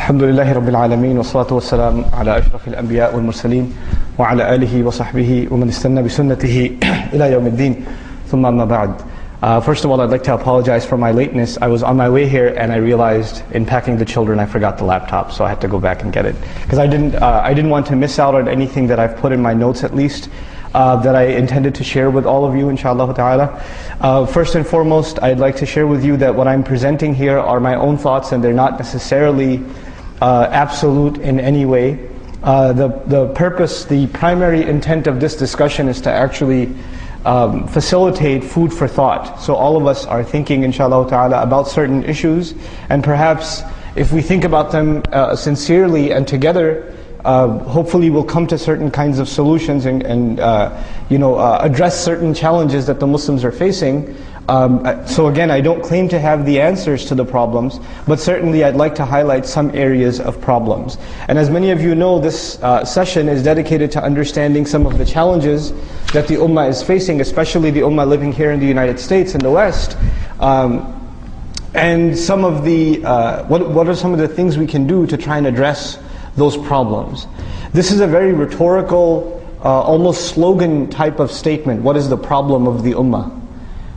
الحمد لله رب العالمين والصلاة والسلام على أشرف الأنبياء والمرسلين وعلى آله وصحبه ومن استنى بسنته إلى يوم الدين ثم أما بعد. First of all, I'd like to apologize for my lateness. I was on my way here and I realized in packing the children I forgot the laptop, so I had to go back and get it. Because I didn't want to miss out on anything that I've put in my notes at least, that I intended to share with all of you, inshallah ta'ala. First and foremost, I'd like to share with you that what I'm presenting here are my own thoughts and they're not necessarily absolute in any way. The purpose, the primary intent of this discussion is to actually facilitate food for thought. So all of us are thinking, inshallah ta'ala, about certain issues, and perhaps if we think about them sincerely and together, hopefully we'll come to certain kinds of solutions and address certain challenges that the Muslims are facing. So again, I don't claim to have the answers to the problems, but certainly I'd like to highlight some areas of problems. And as many of you know, this session is dedicated to understanding some of the challenges that the Ummah is facing, especially the Ummah living here in the United States, in the West. And some of the, what are some of the things we can do to try and address those problems. This is a very rhetorical, almost slogan type of statement. What is the problem of the Ummah?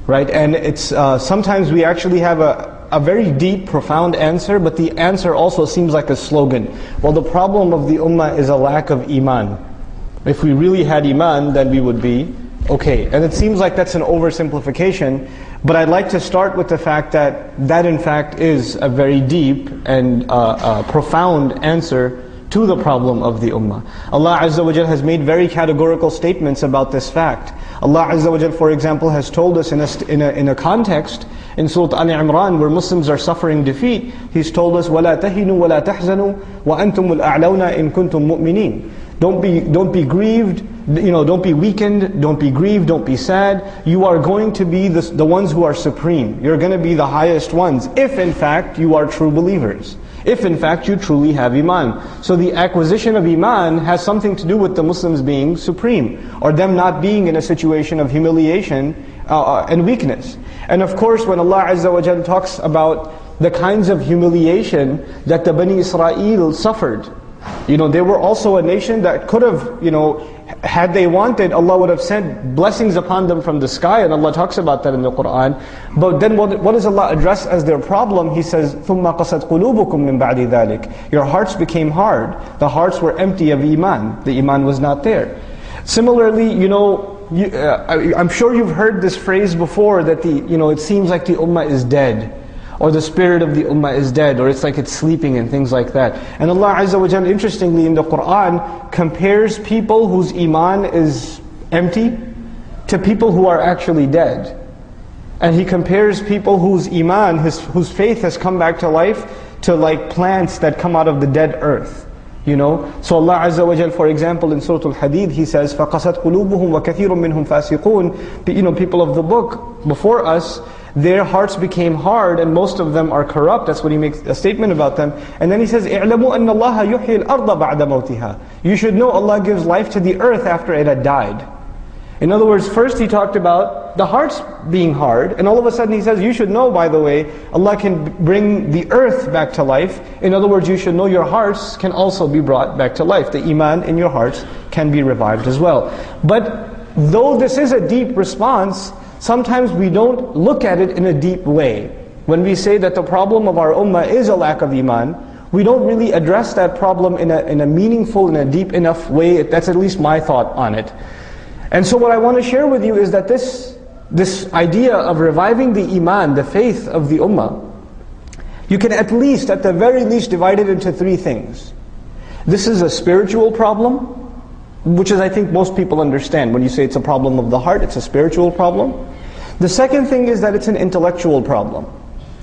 Right? And it's sometimes we actually have a very deep, profound answer, but the answer also seems like a slogan. Well, the problem of the Ummah is a lack of Iman. If we really had Iman, then we would be okay. And it seems like that's an oversimplification, but I'd like to start with the fact that that in fact is a very deep and profound answer to the problem of the Ummah. Allah Azza wa Jal has made very categorical statements about this fact. Allah Azza wa Jal, for example, has told us in a context in Surah Al-Imran where Muslims are suffering defeat. He's told us, وَلَا تَهِنُوا وَلَا تَحْزَنُوا وَأَنْتُمُ الْأَعْلَوْنَا إِن كُنْتُم مُؤْمِنِينَ. Don't be grieved, don't be weakened, don't be grieved, don't be sad. You are going to be the ones who are supreme. You're going to be the highest ones, if in fact you are true believers. If in fact you truly have Iman. So the acquisition of Iman has something to do with the Muslims being supreme, or them not being in a situation of humiliation and weakness. And of course, when Allah Azza wa Jalla talks about the kinds of humiliation that the Bani Israel suffered, they were also a nation that could have, had they wanted, Allah would have sent blessings upon them from the sky, and Allah talks about that in the Qur'an. But then what does Allah address as their problem? He says, ثُمَّ قَسَتْ قُلُوبُكُم مِّن بَعْدِ ذَلِكَ. Your hearts became hard. The hearts were empty of Iman. The Iman was not there. Similarly, I'm sure you've heard this phrase before that it seems like the Ummah is dead, or the spirit of the Ummah is dead, or it's like it's sleeping and things like that. And Allah Azza wa Jalla, interestingly in the Qur'an, compares people whose Iman is empty to people who are actually dead. And He compares people whose Iman, whose faith has come back to life, to like plants that come out of the dead earth. So Allah Azza wa Jalla, for example, in Surah Al-Hadid, He says, فَقَسَتْ قُلُوبُهُمْ وَكَثِيرٌ مِّنْهُمْ فَاسِقُونَ. People of the book before us, their hearts became hard and most of them are corrupt. That's what He makes a statement about them. And then He says, اعلموا أن الله يحيي الأرض بعد موتها. You should know Allah gives life to the earth after it had died. In other words, first He talked about the hearts being hard, and all of a sudden He says, you should know, by the way, Allah can bring the earth back to life. In other words, you should know your hearts can also be brought back to life. The Iman in your hearts can be revived as well. But though this is a deep response, sometimes we don't look at it in a deep way. When we say that the problem of our Ummah is a lack of Iman, we don't really address that problem in a meaningful, in a deep enough way. That's at least my thought on it. And so what I want to share with you is that this idea of reviving the Iman, the faith of the Ummah, you can at the very least divide it into three things. This is a spiritual problem, which is I think most people understand. When you say it's a problem of the heart, it's a spiritual problem. The second thing is that it's an intellectual problem.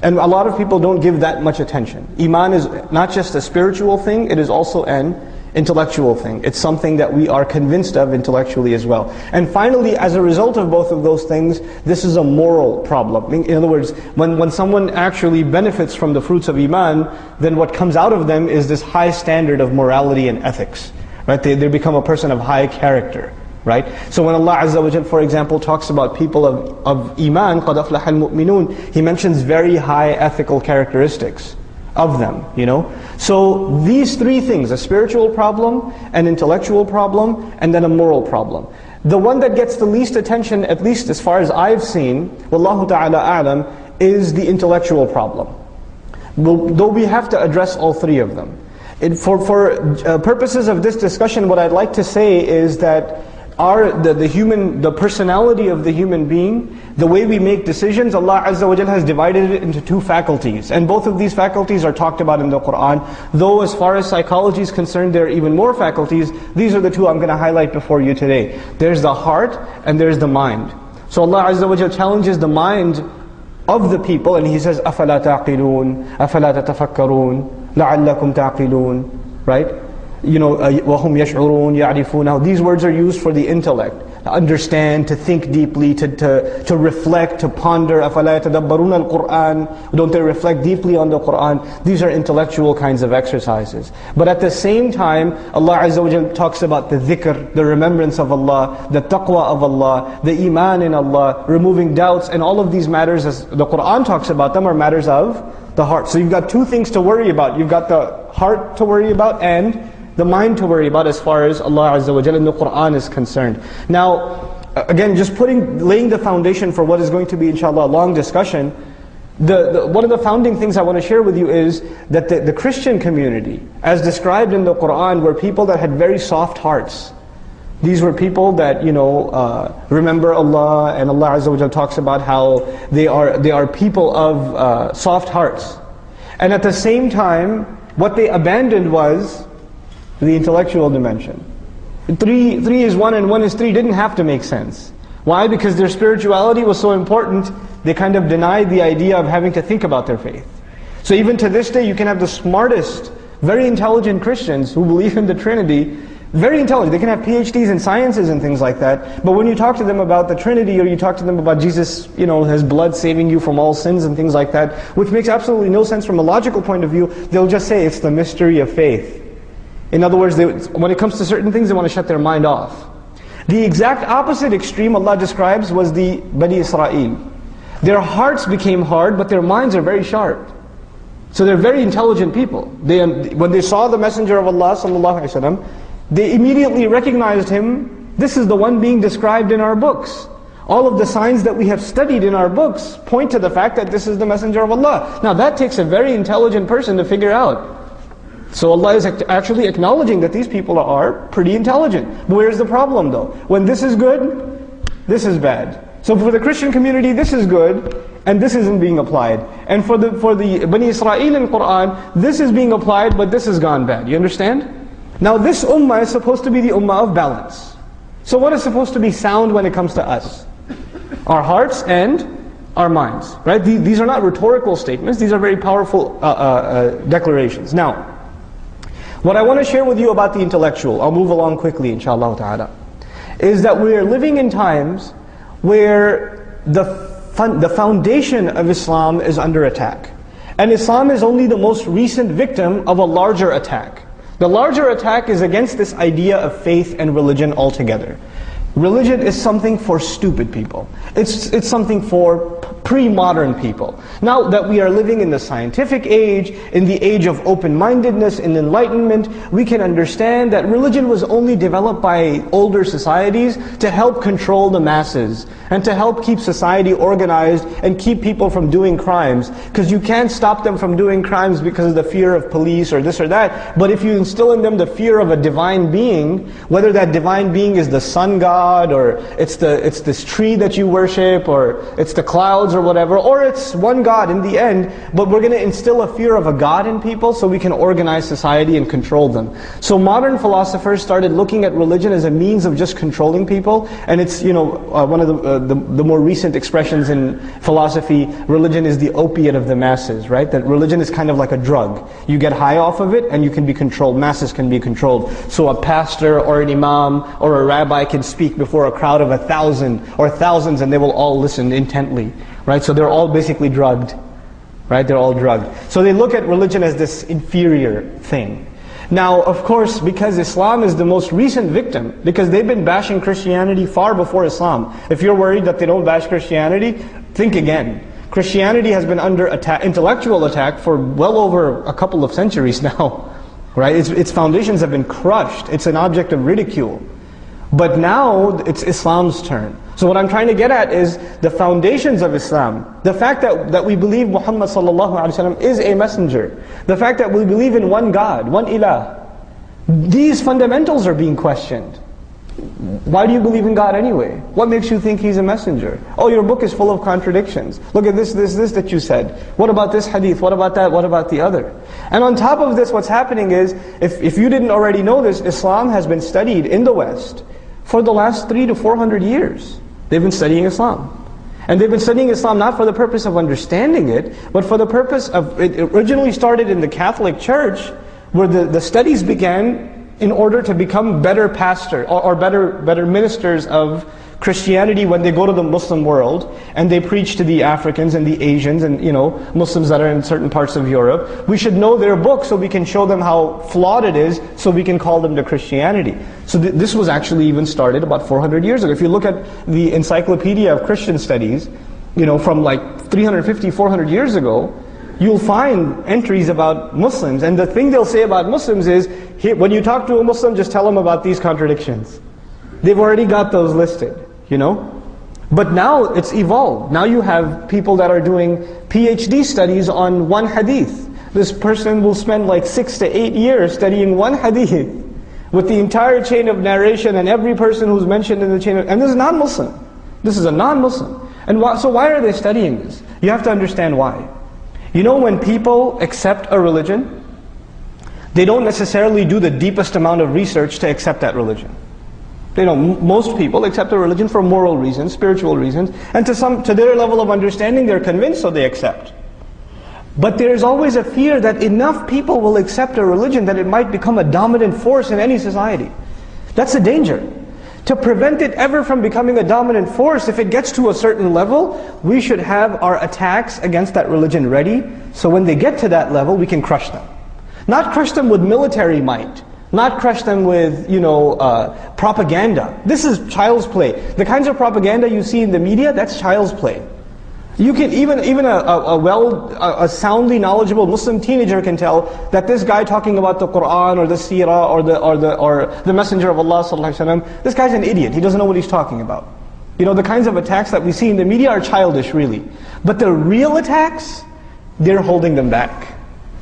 And a lot of people don't give that much attention. Iman is not just a spiritual thing, it is also an intellectual thing. It's something that we are convinced of intellectually as well. And finally, as a result of both of those things, this is a moral problem. In other words, when someone actually benefits from the fruits of Iman, then what comes out of them is this high standard of morality and ethics. Right? They become a person of high character. Right? So when Allah Azza wa Jalla, for example, talks about people of Iman, قَدْ أَفْلَحَ الْمُؤْمِنُونَ, He mentions very high ethical characteristics of them, you know. So these three things, a spiritual problem, an intellectual problem, and then a moral problem. The one that gets the least attention, at least as far as I've seen, Wallahu ta'ala a'lam, is the intellectual problem. Though we have to address all three of them. For purposes of this discussion, what I'd like to say is that the personality of the human being, the way we make decisions, Allah Azza wa Jal has divided it into two faculties. And both of these faculties are talked about in the Qur'an. Though as far as psychology is concerned, there are even more faculties. These are the two I'm going to highlight before you today. There's the heart and there's the mind. So Allah Azza wa Jal challenges the mind of the people, and He says, أَفَلَا تَعْقِلُونَ أَفَلَا تَتَفَكَّرُونَ لَعَلَّكُمْ تَعْقِلُونَ. Right? You know, وَهُمْ يَشْعُرُونَ يَعْرِفُونَ. These words are used for the intellect. To understand, to think deeply, to reflect, to ponder. أَفَلَا يَتَدَبَّرُونَ الْقُرْآنَ. Don't they reflect deeply on the Qur'an? These are intellectual kinds of exercises. But at the same time, Allah Azza wa Jal talks about the dhikr, the remembrance of Allah, the taqwa of Allah, the iman in Allah, removing doubts, and all of these matters, as the Qur'an talks about them, are matters of the heart. So you've got two things to worry about. You've got the heart to worry about and the mind to worry about as far as Allah Azza wa Jalla in the Qur'an is concerned. Now, again, just laying the foundation for what is going to be, inshallah, a long discussion. One of the founding things I want to share with you is that the Christian community, as described in the Qur'an, were people that had very soft hearts. These were people that, remember Allah, and Allah Azza wa Jalla talks about how they are people of soft hearts. And at the same time, what they abandoned was the intellectual dimension. 3 is 1 and 1 is 3 didn't have to make sense. Why? Because their spirituality was so important, they kind of denied the idea of having to think about their faith. So even to this day, you can have the smartest, very intelligent Christians who believe in the Trinity, very intelligent. They can have PhDs in sciences and things like that. But when you talk to them about the Trinity, or you talk to them about Jesus, His blood saving you from all sins and things like that, which makes absolutely no sense from a logical point of view, they'll just say it's the mystery of faith. In other words, when it comes to certain things, they want to shut their mind off. The exact opposite extreme Allah describes was the Bani Israel. Their hearts became hard, but their minds are very sharp. So they're very intelligent people. When they saw the Messenger of Allah sallallahu alaihi wasallam, they immediately recognized him. This is the one being described in our books. All of the signs that we have studied in our books point to the fact that this is the Messenger of Allah. Now that takes a very intelligent person to figure out. So Allah is actually acknowledging that these people are pretty intelligent. But where's the problem though? When this is good, this is bad. So for the Christian community, this is good, and this isn't being applied. And for the Bani Israel in Qur'an, this is being applied, but this has gone bad. You understand? Now this ummah is supposed to be the ummah of balance. So what is supposed to be sound when it comes to us? Our hearts and our minds. Right? These are not rhetorical statements, these are very powerful declarations. Now, what I want to share with you about the intellectual, I'll move along quickly inshallah ta'ala, is that we are living in times where the foundation of Islam is under attack. And Islam is only the most recent victim of a larger attack. The larger attack is against this idea of faith and religion altogether. Religion is something for stupid people. It's something for pre-modern people. Now that we are living in the scientific age, in the age of open-mindedness and enlightenment, we can understand that religion was only developed by older societies to help control the masses and to help keep society organized and keep people from doing crimes. Because you can't stop them from doing crimes because of the fear of police or this or that. But if you instill in them the fear of a divine being, whether that divine being is the sun god, or it's this tree that you worship, or it's the clouds or whatever, or it's one God in the end, but we're going to instill a fear of a God in people so we can organize society and control them. So modern philosophers started looking at religion as a means of just controlling people, and it's one of the more recent expressions in philosophy, religion is the opiate of the masses, right? That religion is kind of like a drug. You get high off of it and you can be controlled, masses can be controlled. So a pastor or an imam or a rabbi can speak before a crowd of 1,000 or thousands and they will all listen intently, right? So they're all basically drugged, right? They're all drugged. So they look at religion as this inferior thing. Now, of course, because Islam is the most recent victim, because they've been bashing Christianity far before Islam. If you're worried that they don't bash Christianity, think again. Christianity has been under attack, intellectual attack, for well over a couple of centuries now. Right? Its foundations have been crushed. It's an object of ridicule. But now it's Islam's turn. So what I'm trying to get at is the foundations of Islam. The fact that we believe Muhammad sallallahu alaihi wasallam is a messenger. The fact that we believe in one God, one ilah. These fundamentals are being questioned. Why do you believe in God anyway? What makes you think He's a messenger? Oh, your book is full of contradictions. Look at this that you said. What about this hadith? What about that? What about the other? And on top of this, what's happening is, if you didn't already know this, Islam has been studied in the West for the last 300 to 400 years. They've been studying Islam. And they've been studying Islam not for the purpose of understanding it, but for the purpose of, it originally started in the Catholic Church, where the studies began in order to become better pastors or better ministers of Christianity when they go to the Muslim world and they preach to the Africans and the Asians and Muslims that are in certain parts of Europe. We should know their book so we can show them how flawed it is, so we can call them to Christianity. So this was actually even started about 400 years ago. If you look at the Encyclopedia of Christian Studies, from like 350, 400 years ago, you'll find entries about Muslims. And the thing they'll say about Muslims is, when you talk to a Muslim, just tell them about these contradictions. They've already got those listed, But now it's evolved. Now you have people that are doing PhD studies on one hadith. This person will spend like 6 to 8 years studying one hadith with the entire chain of narration and every person who's mentioned in the chain and this is non-Muslim. This is a non-Muslim. And so why are they studying this? You have to understand why. When people accept a religion, they don't necessarily do the deepest amount of research to accept that religion. Most people accept a religion for moral reasons, spiritual reasons, and to their level of understanding, they're convinced, so they accept. But there's always a fear that enough people will accept a religion that it might become a dominant force in any society. That's a danger. To prevent it ever from becoming a dominant force, if it gets to a certain level, we should have our attacks against that religion ready, so when they get to that level, we can crush them. Not crush them with military might, not crush them with, propaganda. This is child's play. The kinds of propaganda you see in the media, that's child's play. You can even a soundly knowledgeable Muslim teenager can tell that this guy talking about the Quran or the Seerah or the Messenger of Allah sallallahu alaihi wasallam, this guy's an idiot. He doesn't know what he's talking about. The kinds of attacks that we see in the media are childish, really. But the real attacks, they're holding them back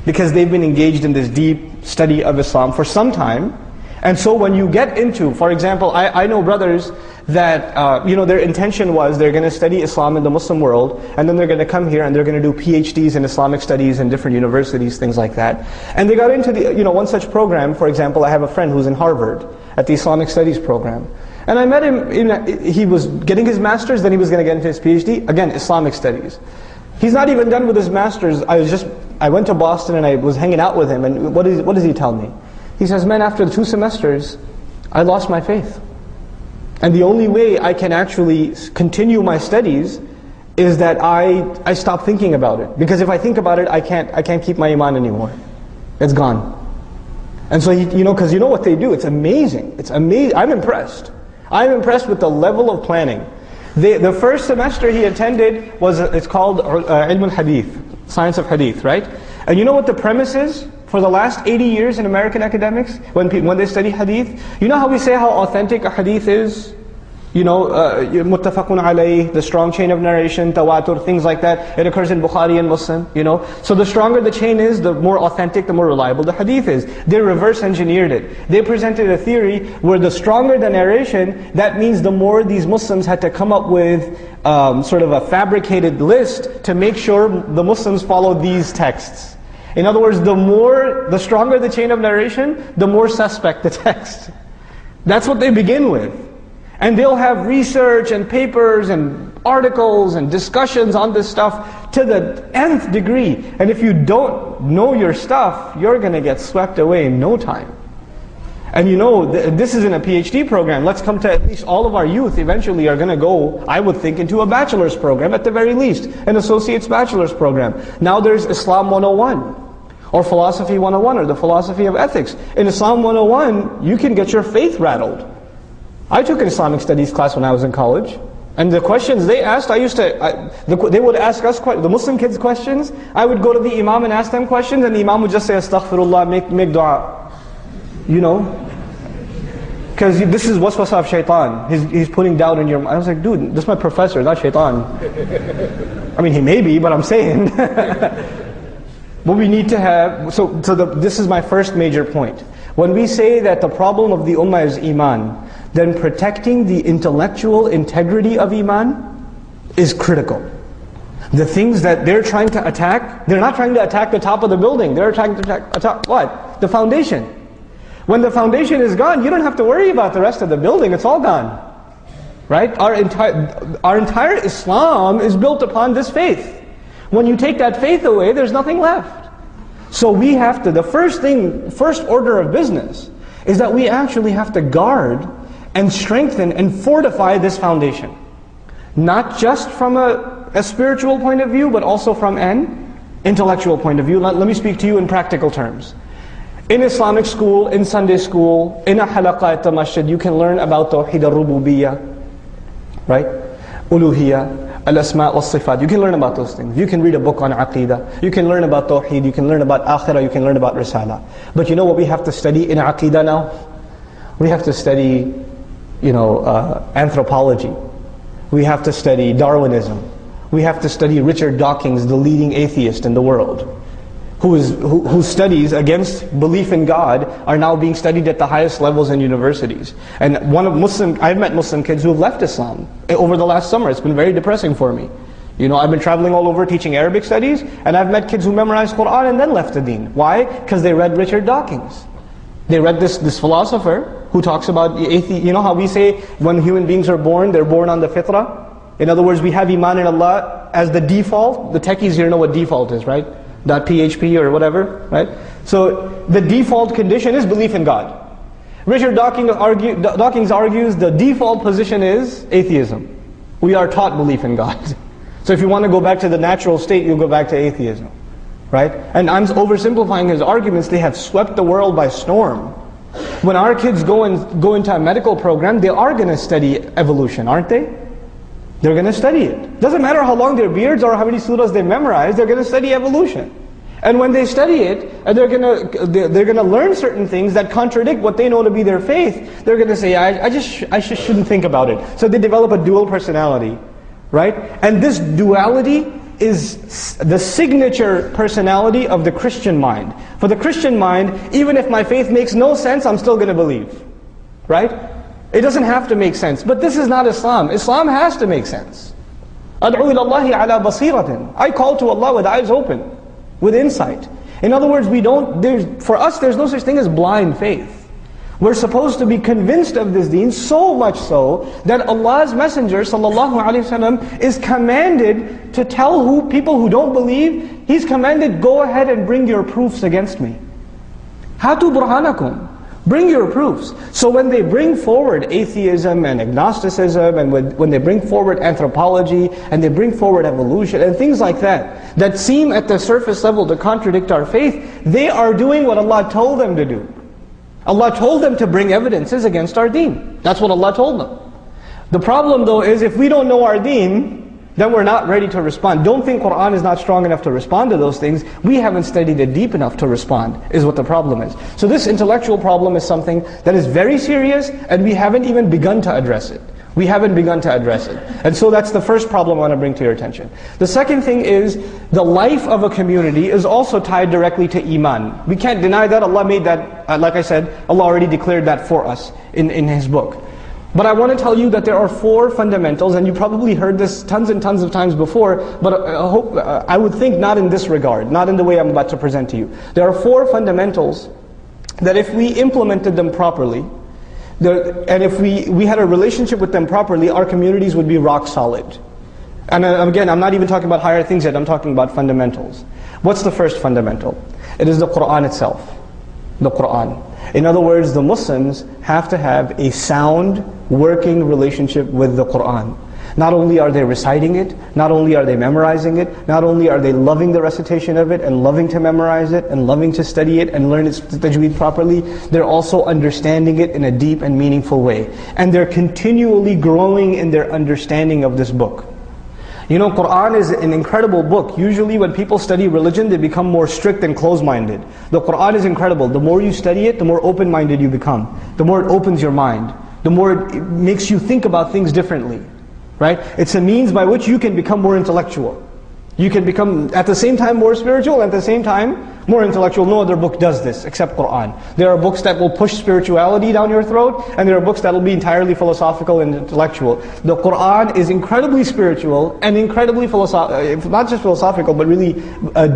because they've been engaged in this deep study of Islam for some time. And so when you get into, for example, I know brothers that, their intention was they're going to study Islam in the Muslim world, and then they're going to come here and they're going to do PhDs in Islamic studies in different universities, things like that. And they got into one such program. For example, I have a friend who's in Harvard at the Islamic Studies program. And I met him, he was getting his master's, then he was going to get into his PhD, again, Islamic studies. He's not even done with his master's. I went to Boston and I was hanging out with him, and what does he tell me? He says, man, after the 2 semesters, I lost my faith. And the only way I can actually continue my studies is that I stop thinking about it. Because if I think about it, I can't keep my iman anymore. It's gone. And so, because what they do, it's amazing. It's amazing. I'm impressed. I'm impressed with the level of planning. The first semester he attended it's called Ilm al-Hadith, Science of Hadith, right? And you know what the premise is? For the last 80 years in American academics, when they study hadith, you know how we say how authentic a hadith is? Muttafaqun alayh, the strong chain of narration, tawatur, things like that. It occurs in Bukhari and Muslim, So the stronger the chain is, the more authentic, the more reliable the hadith is. They reverse engineered it. They presented a theory where the stronger the narration, that means the more these Muslims had to come up with sort of a fabricated list to make sure the Muslims follow these texts. In other words, the stronger the chain of narration, the more suspect the text. That's what they begin with. And they'll have research and papers and articles and discussions on this stuff to the nth degree. And if you don't know your stuff, you're going to get swept away in no time. And this isn't a PhD program. Let's come to at least all of our youth eventually are going to go, I would think, into a bachelor's program at the very least, an associate's bachelor's program. Now there's Islam 101. Or Philosophy 101, or the Philosophy of Ethics. In Islam 101, you can get your faith rattled. I took an Islamic studies class when I was in college. And the questions they asked, they would ask us, the Muslim kids questions. I would go to the Imam and ask them questions, and the Imam would just say, Astaghfirullah, make dua. You know? Because this is waswasa of shaitan. He's putting doubt in your mind. I was like, dude, this is my professor, not shaitan. I mean, he may be, but I'm saying. But we need to have, this is my first major point. When we say that the problem of the ummah is iman, then protecting the intellectual integrity of iman is critical. The things that they're trying to attack, they're not trying to attack the top of the building, they're trying to attack what? The foundation. When the foundation is gone, you don't have to worry about the rest of the building, it's all gone. Right? Our entire Islam is built upon this faith. When you take that faith away, there's nothing left. So we have to, the first order of business is that we actually have to guard and strengthen and fortify this foundation. Not just from a spiritual point of view, but also from an intellectual point of view. Let me speak to you in practical terms. In Islamic school, in Sunday school, in a halaqah at the masjid, you can learn about Tawheed al-Rububiyyah, right? Uluhiyyah, al-Asma' wal-Sifat. You can learn about those things. You can read a book on Aqidah. You can learn about Tawheed. You can learn about Akhirah. You can learn about Risala. But you know what we have to study in Aqidah now? We have to study, anthropology. We have to study Darwinism. We have to study Richard Dawkins, the leading atheist in the world, whose studies against belief in God are now being studied at the highest levels in universities. And I've met Muslim kids who have left Islam over the last summer. It's been very depressing for me. I've been traveling all over teaching Arabic studies, and I've met kids who memorized Quran and then left the deen. Why? Because they read Richard Dawkins. They read this philosopher who talks about atheism. You know how we say when human beings are born, they're born on the fitrah? In other words, we have iman in Allah as the default. The techies here know what default is, right? .php or whatever, right? So the default condition is belief in God. Richard Dawkins argues the default position is atheism. We are taught belief in God. So if you want to go back to the natural state, you'll go back to atheism, right? And I'm oversimplifying his arguments. They have swept the world by storm. When our kids go into a medical program, they are going to study evolution, aren't they? They're going to study it. Doesn't matter how long their beards or how many surahs they memorize, they're going to study evolution. And when they study it, and they're going to learn certain things that contradict what they know to be their faith, they're going to say, I just shouldn't think about it. So they develop a dual personality, right? And this duality is the signature personality of the Christian mind. For the Christian mind, even if my faith makes no sense, I'm still going to believe, right? It doesn't have to make sense. But this is not Islam. Islam has to make sense. أَدْعُوا إِلَى اللَّهِ عَلَى بَصِيرَةٍ. I call to Allah with eyes open, with insight. In other words, for us there's no such thing as blind faith. We're supposed to be convinced of this deen, so much so that Allah's Messenger ﷺ is commanded to tell people who don't believe, He's commanded, go ahead and bring your proofs against me. Hatu burhanakum. Bring your proofs. So when they bring forward atheism and agnosticism, and when they bring forward anthropology, and they bring forward evolution, and things like that seem at the surface level to contradict our faith, they are doing what Allah told them to do. Allah told them to bring evidences against our deen. That's what Allah told them. The problem though is, if we don't know our deen, then we're not ready to respond. Don't think Qur'an is not strong enough to respond to those things. We haven't studied it deep enough to respond, is what the problem is. So this intellectual problem is something that is very serious, and we haven't even begun to address it. We haven't begun to address it. And so that's the first problem I want to bring to your attention. The second thing is, the life of a community is also tied directly to iman. We can't deny that. Allah made that, like I said, Allah already declared that for us in His book. But I want to tell you that there are 4 fundamentals, and you probably heard this tons and tons of times before, but I would think not in this regard, not in the way I'm about to present to you. There are 4 fundamentals that if we implemented them properly, and if we had a relationship with them properly, our communities would be rock solid. And again, I'm not even talking about higher things yet, I'm talking about fundamentals. What's the first fundamental? It is the Qur'an itself. The Qur'an. In other words, the Muslims have to have a sound, working relationship with the Qur'an. Not only are they reciting it, not only are they memorizing it, not only are they loving the recitation of it and loving to memorize it and loving to study it and learn its tajweed properly, they're also understanding it in a deep and meaningful way. And they're continually growing in their understanding of this book. You know, Qur'an is an incredible book. Usually when people study religion, they become more strict and closed-minded. The Qur'an is incredible. The more you study it, the more open-minded you become. The more it opens your mind. The more it makes you think about things differently. Right? It's a means by which you can become more intellectual. You can become, at the same time, more spiritual, and at the same time, more intellectual. No other book does this except Qur'an. There are books that will push spirituality down your throat, and there are books that will be entirely philosophical and intellectual. The Qur'an is incredibly spiritual and incredibly not just philosophical, but really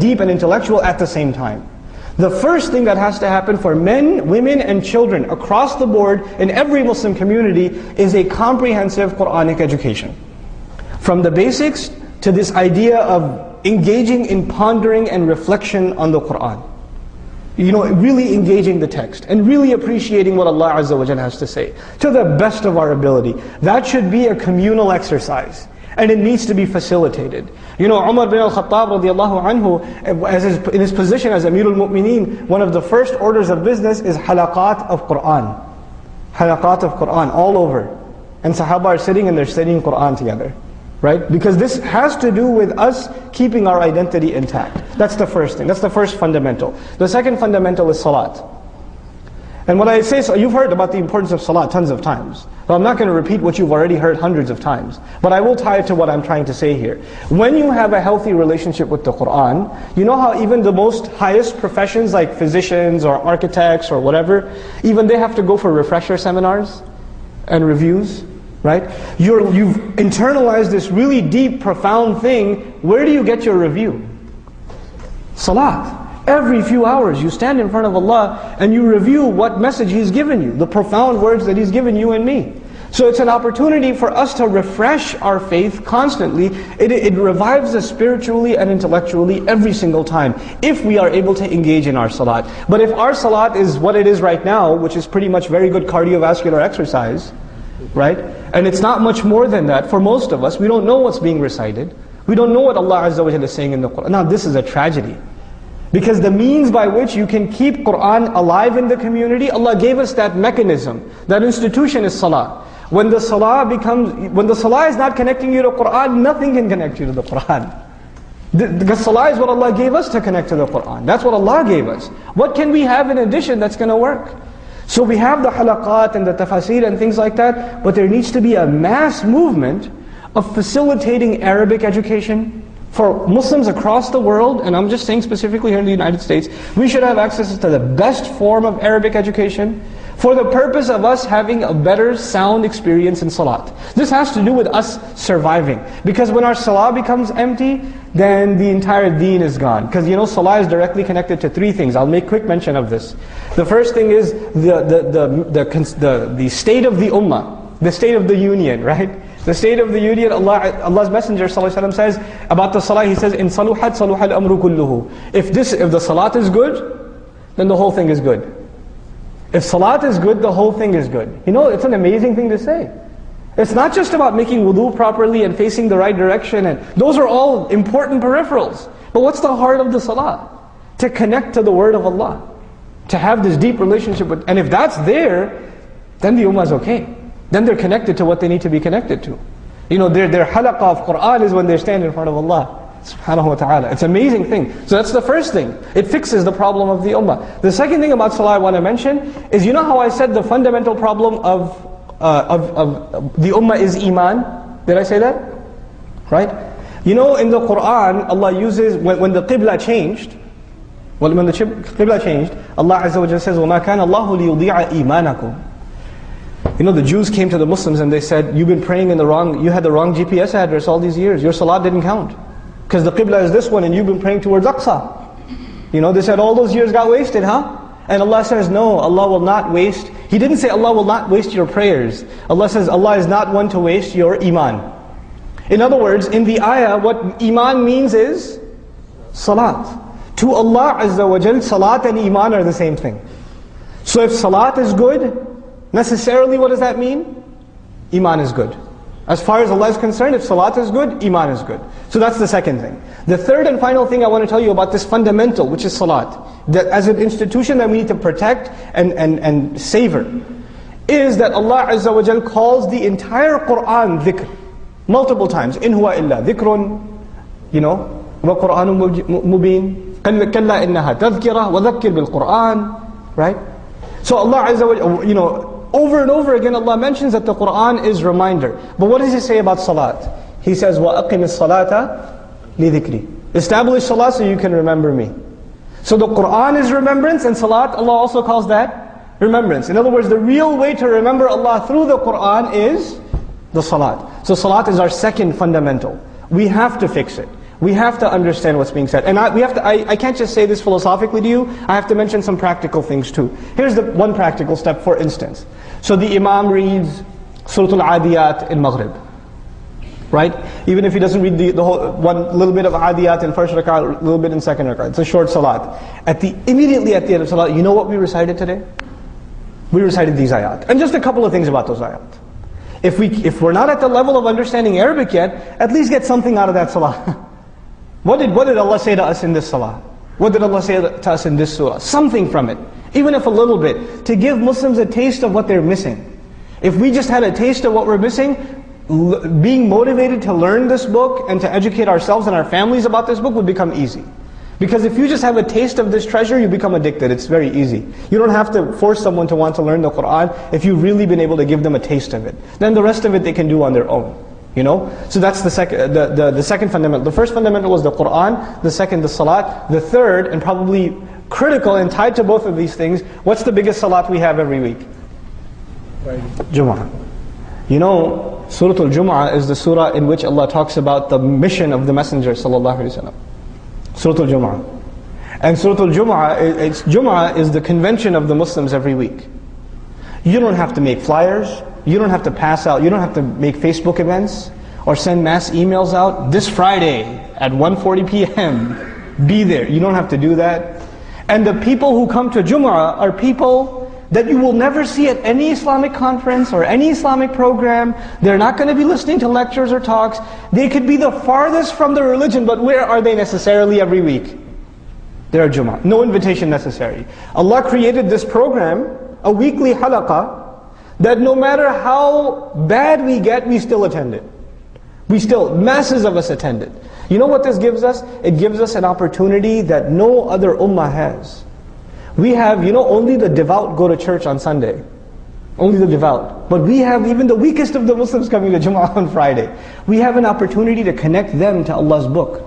deep and intellectual at the same time. The first thing that has to happen for men, women, and children across the board in every Muslim community is a comprehensive Quranic education. From the basics to this idea of engaging in pondering and reflection on the Qur'an. You know, really engaging the text and really appreciating what Allah Azza wa Jalla has to say to the best of our ability. That should be a communal exercise. And it needs to be facilitated. You know, Umar bin al-Khattab radiallahu anhu, in his position as Amirul Mu'mineen, one of the first orders of business is halaqat of Qur'an. Halaqat of Qur'an all over. And Sahaba are sitting and they're studying Qur'an together. Right? Because this has to do with us keeping our identity intact. That's the first thing. That's the first fundamental. The second fundamental is salat. And when I say so, you've heard about the importance of salat tons of times. So I'm not going to repeat what you've already heard hundreds of times. But I will tie it to what I'm trying to say here. When you have a healthy relationship with the Qur'an, you know how even the most highest professions like physicians or architects or whatever, even they have to go for refresher seminars and reviews, right? You've internalized this really deep, profound thing. Where do you get your review? Salat. Every few hours you stand in front of Allah and you review what message He's given you, the profound words that He's given you and me. So it's an opportunity for us to refresh our faith constantly. It revives us spiritually and intellectually every single time, if we are able to engage in our salat. But if our salat is what it is right now, which is pretty much very good cardiovascular exercise, right? And it's not much more than that for most of us. We don't know what's being recited. We don't know what Allah Azza wa Jalla is saying in the Qur'an. Now this is a tragedy. Because the means by which you can keep Qur'an alive in the community, Allah gave us that mechanism. That institution is salah. When the salah is not connecting you to Qur'an, nothing can connect you to the Qur'an. Because salah is what Allah gave us to connect to the Qur'an. That's what Allah gave us. What can we have in addition that's going to work? So we have the halaqat and the tafasir and things like that, but there needs to be a mass movement of facilitating Arabic education, for Muslims across the world, and I'm just saying specifically here in the United States, we should have access to the best form of Arabic education for the purpose of us having a better sound experience in salat. This has to do with us surviving. Because when our salah becomes empty, then the entire deen is gone. Because you know, salah is directly connected to three things. I'll make quick mention of this. The first thing is the state of the ummah, the state of the union, right? The state of the union, Allah's Messenger ﷺ says about the salah, he says, "In saluhat saluhal amru kulluhu." If the salat is good, then the whole thing is good. If salat is good, the whole thing is good. You know, it's an amazing thing to say. It's not just about making wudu properly and facing the right direction, and those are all important peripherals. But what's the heart of the salah? To connect to the word of Allah. To have this deep relationship with, and if that's there, then the ummah is okay. Then they're connected to what they need to be connected to. You know, their halaqah of Qur'an is when they stand in front of Allah subhanahu wa ta'ala. It's an amazing thing. So that's the first thing. It fixes the problem of the ummah. The second thing about salah I want to mention is, you know how I said the fundamental problem of the ummah is iman? Did I say that? Right? You know, in the Qur'an, Allah uses, when the qibla changed, Allah Azza wa Jalla says, وَمَا كَانَ اللَّهُ لِيُضِيعَ إِيمَانَكُمْ. You know, the Jews came to the Muslims and they said, you had the wrong GPS address all these years. Your salat didn't count. Because the qibla is this one and you've been praying towards Aqsa. You know, they said all those years got wasted, huh? And Allah says, no, Allah will not waste. He didn't say Allah will not waste your prayers. Allah says, Allah is not one to waste your iman. In other words, in the ayah, what iman means is salat. To Allah Azza wa Jal, salat and iman are the same thing. So if salat is good, necessarily what does that mean? Iman is good. As far as Allah is concerned, if salat is good, iman is good. So that's the second thing. The third and final thing I want to tell you about this fundamental, which is salat, that as an institution that we need to protect and savor, is that Allah Azza wa Jal calls the entire Qur'an dhikr, multiple times. In huwa illa dhikrun, wa Qur'anun mubin, kalla innaha tadhkira, wa dhakkir bil Qur'an, right? So Allah Azza wa Jal, over and over again Allah mentions that the Qur'an is reminder. But what does He say about salat? He says, وَأَقِمِ الصَّلَاةَ لِذِكْرِ. Establish salat so you can remember me. So the Qur'an is remembrance, and salat, Allah also calls that remembrance. In other words, the real way to remember Allah through the Qur'an is the salat. So salat is our second fundamental. We have to fix it. We have to understand what's being said. And I can't just say this philosophically to you, I have to mention some practical things too. Here's the one practical step, for instance. So the Imam reads Surah Al-Adiyat in Maghrib, right? Even if he doesn't read the whole, one little bit of Adiyat in first rak'ah, a little bit in second rak'ah. It's a short salat. Immediately at the end of salat, you know what we recited today? We recited these ayat. And just a couple of things about those ayat. If we're not at the level of understanding Arabic yet, at least get something out of that salah. What did Allah say to us in this salah? What did Allah say to us in this surah? Something from it, even if a little bit, to give Muslims a taste of what they're missing. If we just had a taste of what we're missing, being motivated to learn this book and to educate ourselves and our families about this book would become easy. Because if you just have a taste of this treasure, you become addicted. It's very easy. You don't have to force someone to want to learn the Qur'an if you've really been able to give them a taste of it. Then the rest of it they can do on their own. So that's the second fundamental. The first fundamental was the Qur'an, the second the salat, the third, and probably critical and tied to both of these things, what's the biggest salat we have every week? Jum'ah. Surah Al-Jum'ah is the surah in which Allah talks about the mission of the Messenger sallallahu alaihi wasallam. Surah Al-Jum'ah. And Surah Al-Jum'ah, Jum'ah is the convention of the Muslims every week. You don't have to make flyers, you don't have to pass out, you don't have to make Facebook events or send mass emails out. This Friday at 1:40 p.m. be there. You don't have to do that. And the people who come to Jum'ah are people that you will never see at any Islamic conference or any Islamic program. They're not going to be listening to lectures or talks. They could be the farthest from the religion, but where are they necessarily every week? They're at Jum'ah. No invitation necessary. Allah created this program, a weekly halaqah, that no matter how bad we get, we still attend it. Masses of us attend it. You know what this gives us? It gives us an opportunity that no other ummah has. We have, only the devout go to church on Sunday. Only the devout. But we have even the weakest of the Muslims coming to Jum'ah on Friday. We have an opportunity to connect them to Allah's book.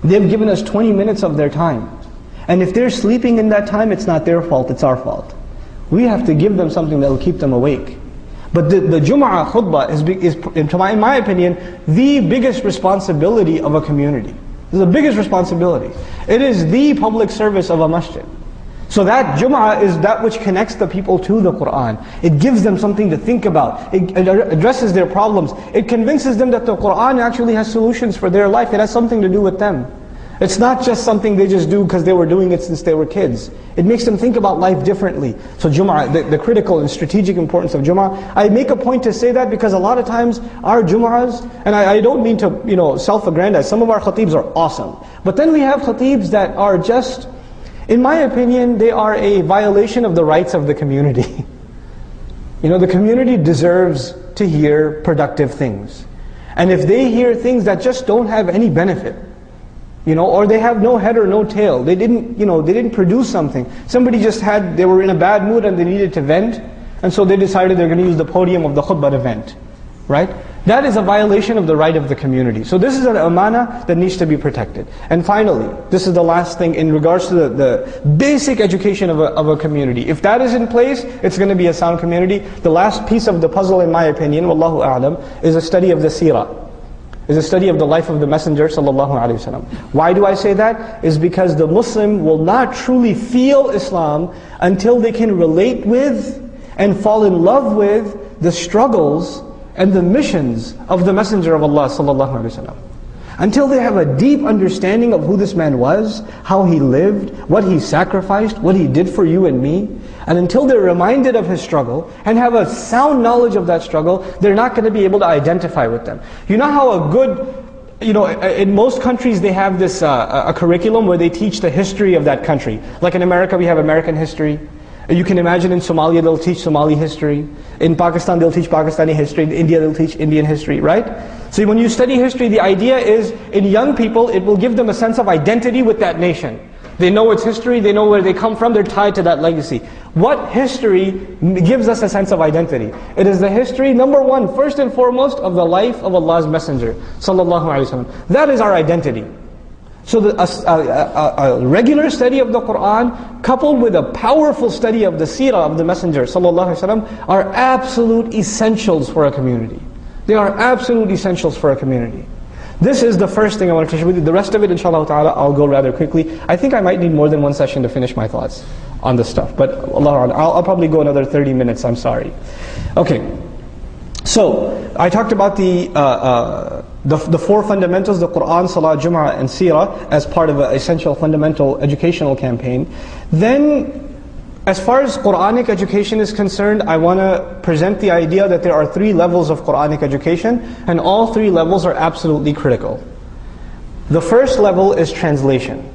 They've given us 20 minutes of their time. And if they're sleeping in that time, it's not their fault, it's our fault. We have to give them something that will keep them awake. But the Jum'ah khutbah is, in my opinion, the biggest responsibility of a community. This is the biggest responsibility. It is the public service of a masjid. So that Jum'ah is that which connects the people to the Qur'an. It gives them something to think about. It addresses their problems. It convinces them that the Qur'an actually has solutions for their life. It has something to do with them. It's not just something they just do because they were doing it since they were kids. It makes them think about life differently. So Jum'ah, the critical and strategic importance of Jum'ah. I make a point to say that because a lot of times our Jum'ahs, and I don't mean to self-aggrandize, some of our khatibs are awesome. But then we have khatibs that are just, in my opinion, they are a violation of the rights of the community. The community deserves to hear productive things. And if they hear things that just don't have any benefit, or they have no head or no tail, they didn't produce something. Somebody they were in a bad mood and they needed to vent, and so they decided they're going to use the podium of the khutbah to vent. Right? That is a violation of the right of the community. So this is an amana that needs to be protected. And finally, this is the last thing in regards to the basic education of a community. If that is in place, it's going to be a sound community. The last piece of the puzzle, in my opinion, wallahu a'lam, is a study of the seerah. Is a study of the life of the Messenger sallallahu alaihi wasallam. Why do I say that? Is because the Muslim will not truly feel Islam until they can relate with and fall in love with the struggles and the missions of the Messenger of Allah sallallahu alaihi wasallam. Until they have a deep understanding of who this man was, how he lived, what he sacrificed, what he did for you and me, and until they're reminded of his struggle and have a sound knowledge of that struggle, they're not going to be able to identify with them. You know how a good, in most countries they have this a curriculum where they teach the history of that country. Like in America we have American history. You can imagine in Somalia they'll teach Somali history. In Pakistan they'll teach Pakistani history. In India they'll teach Indian history, right? So when you study history, the idea is in young people it will give them a sense of identity with that nation. They know its history, they know where they come from, they're tied to that legacy. What history gives us a sense of identity? It is the history, number one, first and foremost, of the life of Allah's Messenger, sallallahu alaihi wasallam. That is our identity. So a regular study of the Qur'an, coupled with a powerful study of the seerah of the Messenger, sallallahu alaihi wasallam, are absolute essentials for a community. They are absolute essentials for a community. This is the first thing I want to share with you. The rest of it, inshallah ta'ala, I'll go rather quickly. I think I might need more than one session to finish my thoughts on this stuff. But Allah, I'll probably go another 30 minutes, I'm sorry. Okay, so I talked about the four fundamentals, the Qur'an, Salah, Jum'ah, and Seerah, as part of an essential fundamental educational campaign. Then, as far as Quranic education is concerned, I want to present the idea that there are three levels of Quranic education, and all three levels are absolutely critical. The first level is translation.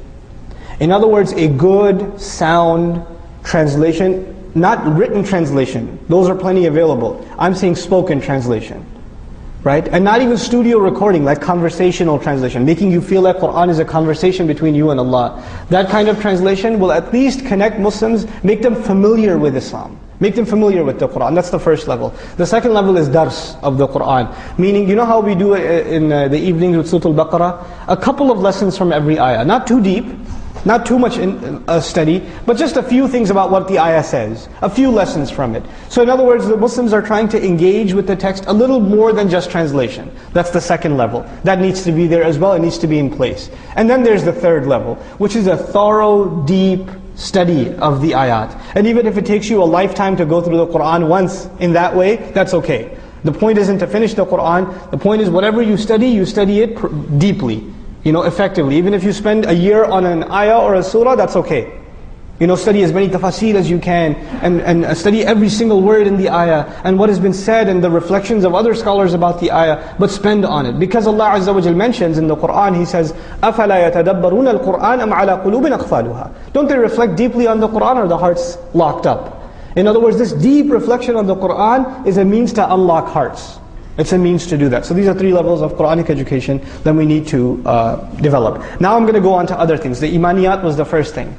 In other words, a good, sound translation, not written translation. Those are plenty available. I'm saying spoken translation. Right? And not even studio recording, like conversational translation, making you feel like Qur'an is a conversation between you and Allah. That kind of translation will at least connect Muslims, make them familiar with Islam, make them familiar with the Qur'an. That's the first level. The second level is dars of the Qur'an, meaning, you know how we do it in the evenings with Surah Al-Baqarah? A couple of lessons from every ayah, not too deep, not too much study, but just a few things about what the ayah says, a few lessons from it. So in other words, the Muslims are trying to engage with the text a little more than just translation. That's the second level. That needs to be there as well, it needs to be in place. And then there's the third level, which is a thorough, deep study of the ayat. And even if it takes you a lifetime to go through the Qur'an once in that way, that's okay. The point isn't to finish the Qur'an, the point is whatever you study it deeply. Effectively. Even if you spend a year on an ayah or a surah, that's okay. Study as many tafasir as you can, and study every single word in the ayah, and what has been said, and the reflections of other scholars about the ayah, but spend on it. Because Allah Azza wa Jal mentions in the Qur'an, He says, أَفَلَا يَتَدَبَّرُونَ الْقُرْآنَ أَمْ عَلَى قُلُوبٍ أَقْفَالُهَا. Don't they reflect deeply on the Qur'an, or the heart's locked up? In other words, this deep reflection on the Qur'an is a means to unlock hearts. It's a means to do that. So these are three levels of Quranic education that we need to develop. Now I'm going to go on to other things. The imaniyat was the first thing.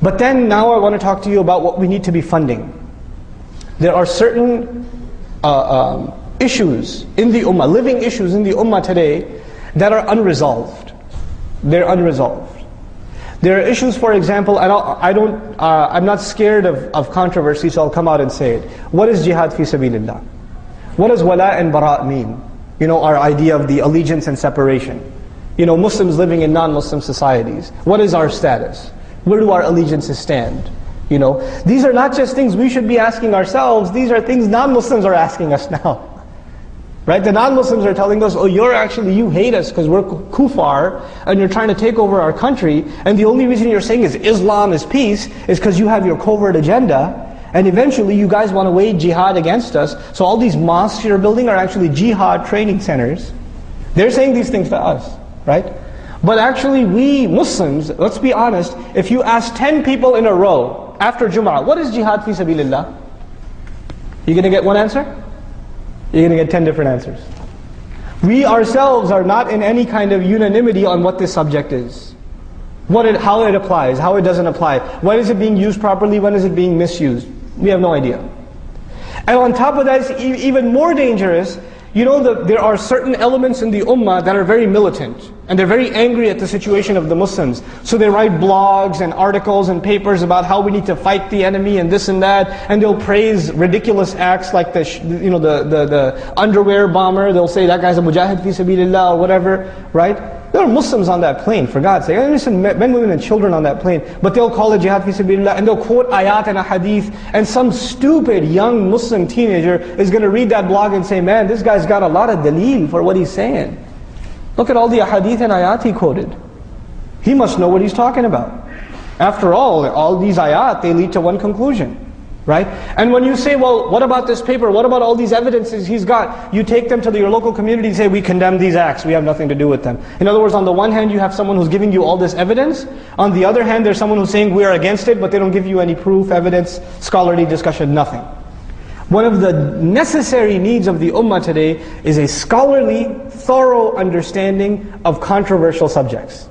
But then now I want to talk to you about what we need to be funding. There are certain issues in the ummah, living issues in the ummah today, that are unresolved. They're unresolved. There are issues, for example, I'm not scared of controversy, so I'll come out and say it. What is jihad fi sabilillah? What does wala and bara mean? Our idea of the allegiance and separation. Muslims living in non-Muslim societies. What is our status? Where do our allegiances stand? These are not just things we should be asking ourselves, these are things non-Muslims are asking us now. Right? The non-Muslims are telling us, oh, you hate us because we're kuffar, and you're trying to take over our country, and the only reason you're saying is Islam is peace is because you have your covert agenda. And eventually you guys want to wage jihad against us. So all these mosques you're building are actually jihad training centers. They're saying these things to us, right? But actually we Muslims, let's be honest, if you ask 10 people in a row after Jum'ah, what is jihad fi sabilillah? You're going to get one answer? You're going to get 10 different answers. We ourselves are not in any kind of unanimity on what this subject is. How it applies, how it doesn't apply. When is it being used properly, when is it being misused? We have no idea. And on top of that, it's even more dangerous. There are certain elements in the ummah that are very militant, and they're very angry at the situation of the Muslims. So they write blogs and articles and papers about how we need to fight the enemy and this and that, and they'll praise ridiculous acts like the underwear bomber. They'll say that guy's a mujahid fi sabilillah or whatever, right? There are Muslims on that plane, for God's sake. I understand men, women and children on that plane, but they'll call it jihad fi sabilillah, and they'll quote ayat and a hadith, and some stupid young Muslim teenager is going to read that blog and say, man, this guy's got a lot of daleel for what he's saying. Look at all the ahadith and ayat he quoted. He must know what he's talking about. After all these ayat, they lead to one conclusion. Right? And when you say, well, what about this paper? What about all these evidences he's got? You take them to your local community and say, we condemn these acts. We have nothing to do with them. In other words, on the one hand, you have someone who's giving you all this evidence. On the other hand, there's someone who's saying, we are against it, but they don't give you any proof, evidence, scholarly discussion, nothing. One of the necessary needs of the ummah today is a scholarly, thorough understanding of controversial subjects.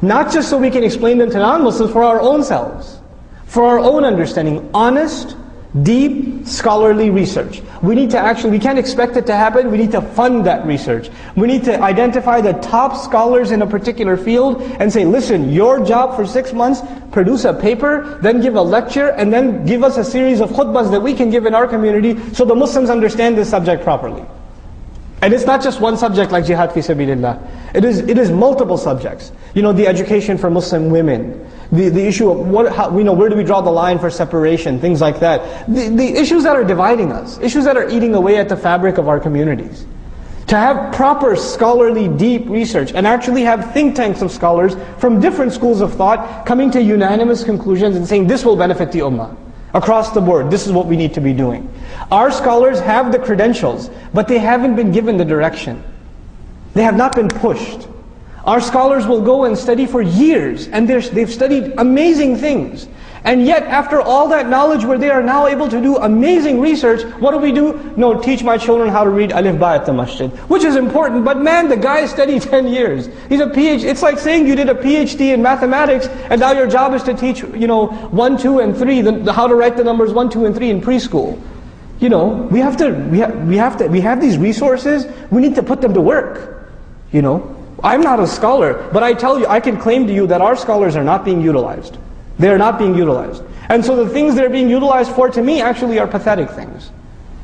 Not just so we can explain them to non-Muslims, for our own selves. For our own understanding, honest, deep, scholarly research. We can't expect it to happen, we need to fund that research. We need to identify the top scholars in a particular field and say, listen, your job for 6 months, produce a paper, then give a lecture, and then give us a series of khutbahs that we can give in our community so the Muslims understand this subject properly. And it's not just one subject like jihad fi sabilillah. It is multiple subjects. The education for Muslim women, the issue of where do we draw the line for separation, things like that. The issues that are dividing us, issues that are eating away at the fabric of our communities. To have proper scholarly deep research and actually have think tanks of scholars from different schools of thought coming to unanimous conclusions and saying this will benefit the ummah. Across the board, this is what we need to be doing. Our scholars have the credentials, but they haven't been given the direction. They have not been pushed. Our scholars will go and study for years, and they've studied amazing things. And yet, after all that knowledge where they are now able to do amazing research, what do? No, teach my children how to read Alif Ba at the masjid. Which is important, but man, the guy studied 10 years. He's a PhD. It's like saying you did a PhD in mathematics, and now your job is to teach, 1, 2, and 3, how to write the numbers 1, 2, and 3 in preschool. We have these resources, we need to put them to work. I'm not a scholar, but I tell you, I can claim to you that our scholars are not being utilized. They are not being utilized. And so the things they're being utilized for, to me, actually are pathetic things.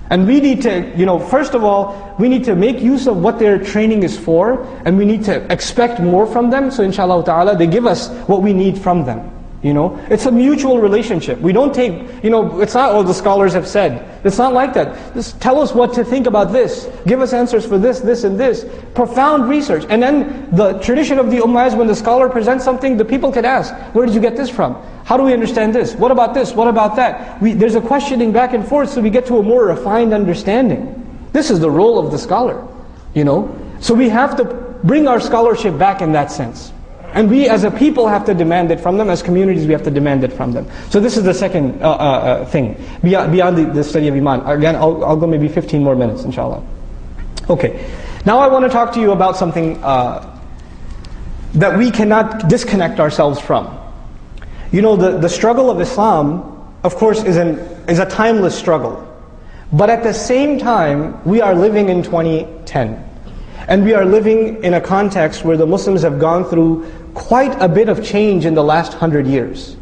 And we need to, first of all, we need to make use of what their training is for, and we need to expect more from them, so inshallah ta'ala, they give us what we need from them. It's a mutual relationship. We don't take, it's not all the scholars have said. It's not like that. Just tell us what to think about this. Give us answers for this, this, and this. Profound research. And then the tradition of the ummah is when the scholar presents something, the people can ask, where did you get this from? How do we understand this? What about this? What about that? There's a questioning back and forth so we get to a more refined understanding. This is the role of the scholar, So we have to bring our scholarship back in that sense. And we as a people have to demand it from them, as communities we have to demand it from them. So this is the second thing, beyond the study of Iman. Again, I'll go maybe 15 more minutes, inshallah. Okay, now I want to talk to you about something that we cannot disconnect ourselves from. The struggle of Islam, of course, is a timeless struggle. But at the same time, we are living in 2010. And we are living in a context where the Muslims have gone through quite a bit of change in the last 100 years.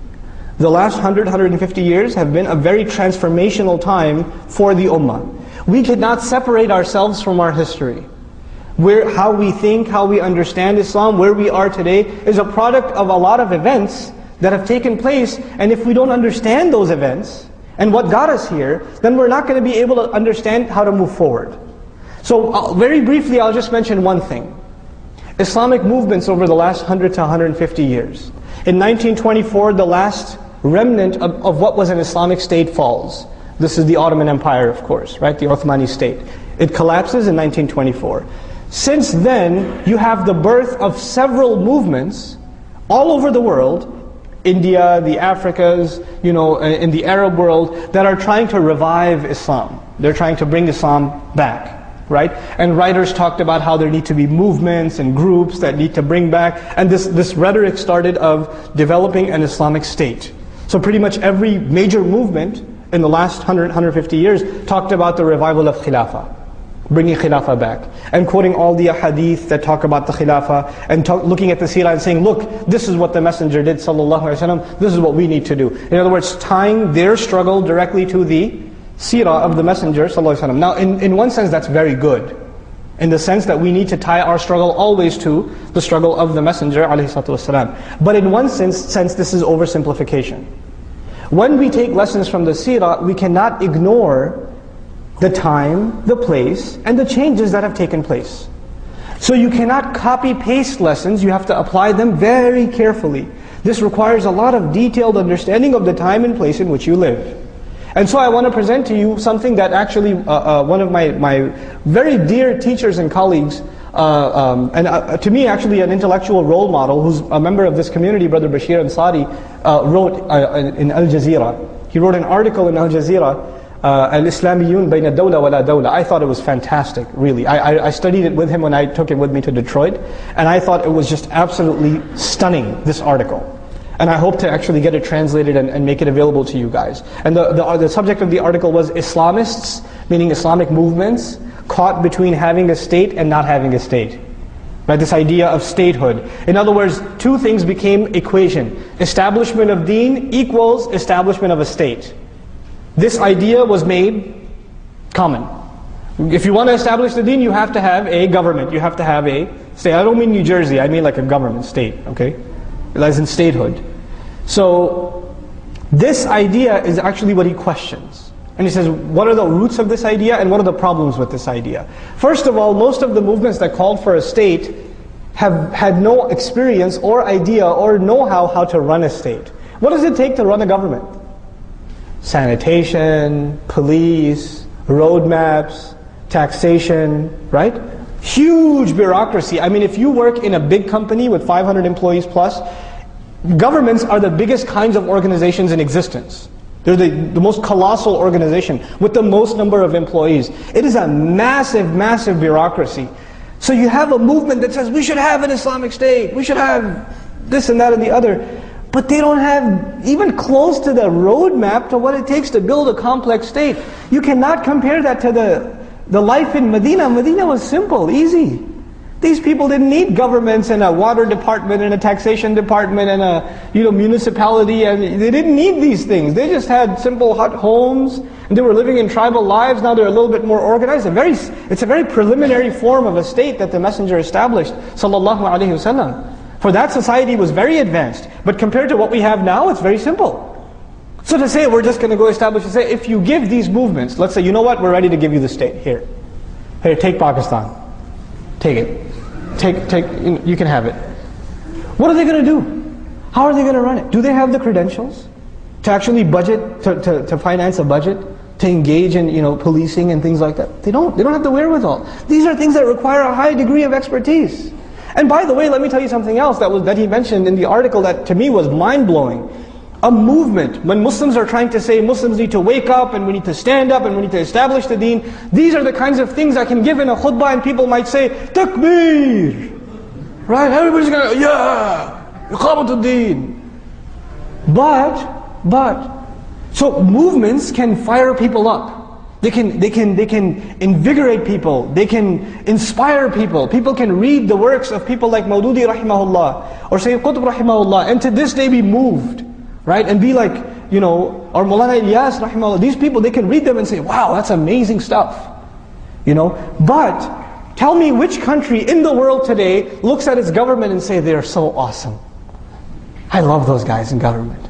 The last 150 years have been a very transformational time for the ummah. We cannot separate ourselves from our history. How we think, how we understand Islam, where we are today, is a product of a lot of events that have taken place. And if we don't understand those events, and what got us here, then we're not going to be able to understand how to move forward. So very briefly, I'll just mention one thing. Islamic movements over the last 100 to 150 years. In 1924, the last remnant of what was an Islamic state falls. This is the Ottoman Empire, of course, right? The Ottomani state. It collapses in 1924. Since then, you have the birth of several movements all over the world, India, the Africas, in the Arab world, that are trying to revive Islam. They're trying to bring Islam back. Right? And writers talked about how there need to be movements and groups that need to bring back, and this rhetoric started of developing an Islamic state. So pretty much every major movement in the last 150 years talked about the revival of Khilafah, bringing Khilafah back, and quoting all the hadith that talk about the Khilafah, and looking at the seerah and saying, look, this is what the Messenger did, sallallahu alaihi wasallam, this is what we need to do. In other words, tying their struggle directly to the seerah of the Messenger ﷺ. Now in one sense that's very good, in the sense that we need to tie our struggle always to the struggle of the Messenger ﷺ. But in one sense this is oversimplification. When we take lessons from the seerah, we cannot ignore the time, the place, and the changes that have taken place. So you cannot copy-paste lessons, you have to apply them very carefully. This requires a lot of detailed understanding of the time and place in which you live. And so I want to present to you something that actually one of my very dear teachers and colleagues, and to me actually an intellectual role model, who's a member of this community, Brother Bashir Ansari, wrote in Al Jazeera. He wrote an article in Al Jazeera, Al-Islamiyun bayna dawla wa la dawla. I thought it was fantastic, really. I studied it with him when I took it with me to Detroit, and I thought it was just absolutely stunning, this article. And I hope to actually get it translated and make it available to you guys. And the subject of the article was Islamists, meaning Islamic movements, caught between having a state and not having a state. Right, this idea of statehood. In other words, two things became equation. Establishment of deen equals establishment of a state. This idea was made common. If you want to establish the deen, you have to have a government. You have to have a state. I don't mean New Jersey, I mean like a government state, okay? As in statehood. So, this idea is actually what he questions. And he says, what are the roots of this idea and what are the problems with this idea? First of all, most of the movements that called for a state have had no experience or idea or know-how how to run a state. What does it take to run a government? Sanitation, police, roadmaps, taxation, right? Huge bureaucracy. I mean, if you work in a big company with 500 employees plus, governments are the biggest kinds of organizations in existence. They're the most colossal organization with the most number of employees. It is a massive, massive bureaucracy. So you have a movement that says, we should have an Islamic state, we should have this and that and the other. But they don't have even close to the roadmap to what it takes to build a complex state. You cannot compare that to the life in Medina. Medina was simple, easy. These people didn't need governments and a water department and a taxation department and a municipality, and they didn't need these things. They just had simple hut homes, and they were living in tribal lives. Now they're a little bit more organized. It's a very preliminary form of a state that the Messenger established, sallallahu alaihi wasallam. For that society was very advanced, but compared to what we have now, it's very simple. So to say we're just going to go establish and say, if you give these movements, let's say, you know what, we're ready to give you the state. Here, take Pakistan. Take it. You can have it. What are they going to do? How are they going to run it? Do they have the credentials to actually budget, to finance a budget, to engage in policing and things like that? They don't have the wherewithal. These are things that require a high degree of expertise. And by the way, let me tell you something else that he mentioned in the article that to me was mind-blowing. A movement, when Muslims are trying to say Muslims need to wake up and we need to stand up and we need to establish the deen, these are the kinds of things I can give in a khutbah and people might say, Takbir! Right? Everybody's going to, yeah! Iqamatul deen! But, so movements can fire people up. They can invigorate people. They can inspire people. People can read the works of people like Maududi rahimahullah or Sayyid Qutb rahimahullah and to this day be moved. Right? And be like, or Maulana Ilyas rahimahullah, these people, they can read them and say, wow, that's amazing stuff. But tell me which country in the world today looks at its government and say, they're so awesome. I love those guys in government.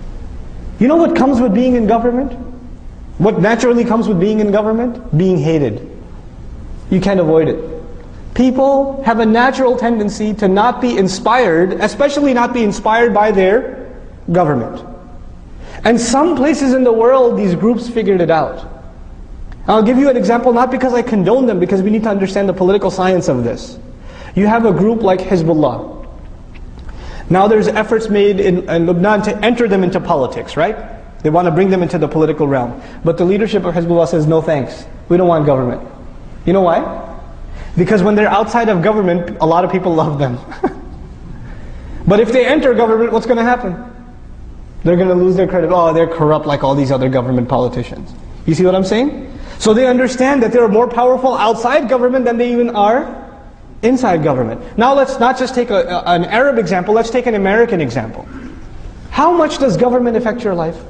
You know what comes with being in government? What naturally comes with being in government? Being hated. You can't avoid it. People have a natural tendency to not be inspired, especially not be inspired by their government. And some places in the world, these groups figured it out. I'll give you an example, not because I condone them, because we need to understand the political science of this. You have a group like Hezbollah. Now there's efforts made in Lebanon to enter them into politics, right? They want to bring them into the political realm. But the leadership of Hezbollah says, no thanks, we don't want government. You know why? Because when they're outside of government, a lot of people love them. But if they enter government, what's going to happen? They're going to lose their credit. Oh, they're corrupt like all these other government politicians. You see what I'm saying? So they understand that they're more powerful outside government than they even are inside government. Now let's not just take an Arab example, let's take an American example. How much does government affect your life?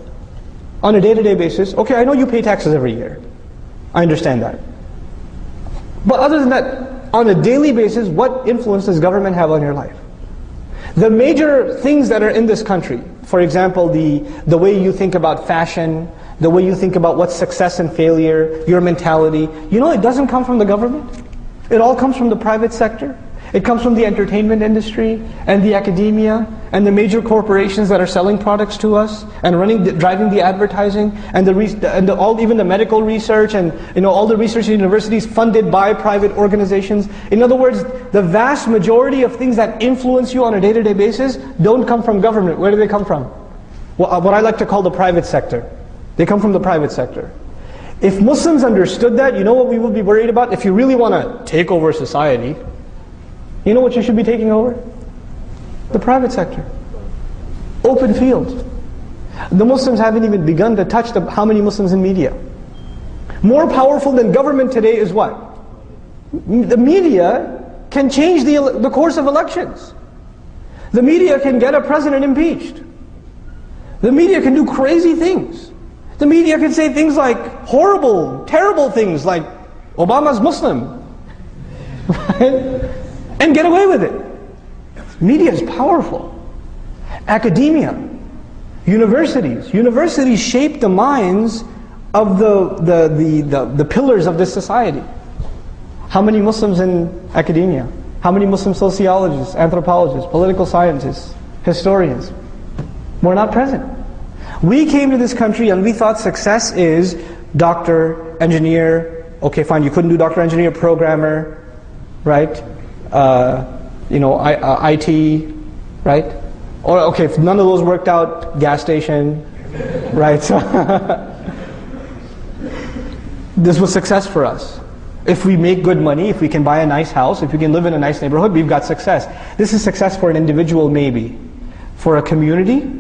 On a day-to-day basis? Okay, I know you pay taxes every year. I understand that. But other than that, on a daily basis, what influence does government have on your life? The major things that are in this country, for example, the way you think about fashion, the way you think about what's success and failure, your mentality, it doesn't come from the government. It all comes from the private sector. It comes from the entertainment industry and the academia and the major corporations that are selling products to us and driving the advertising and even the medical research and all the research universities funded by private organizations. In other words, the vast majority of things that influence you on a day-to-day basis don't come from government. Where do they come from? Well, what I like to call the private sector. They come from the private sector. If Muslims understood that, you know what we would be worried about? If you really want to take over society, you know what you should be taking over? The private sector. Open field. The Muslims haven't even begun to touch how many Muslims in media. More powerful than government today is what? The media can change the course of elections. The media can get a president impeached. The media can do crazy things. The media can say things like horrible, terrible things like, Obama's Muslim. Right? And get away with it. Media is powerful. Academia, universities. Universities shape the minds of the pillars of this society. How many Muslims in academia? How many Muslim sociologists, anthropologists, political scientists, historians? We're not present. We came to this country and we thought success is doctor, engineer. Okay, fine, you couldn't do doctor, engineer, programmer, right? IT, right? Or okay, if none of those worked out, gas station, right? So this was success for us. If we make good money, if we can buy a nice house, if we can live in a nice neighborhood, we've got success. This is success for an individual, maybe. For a community,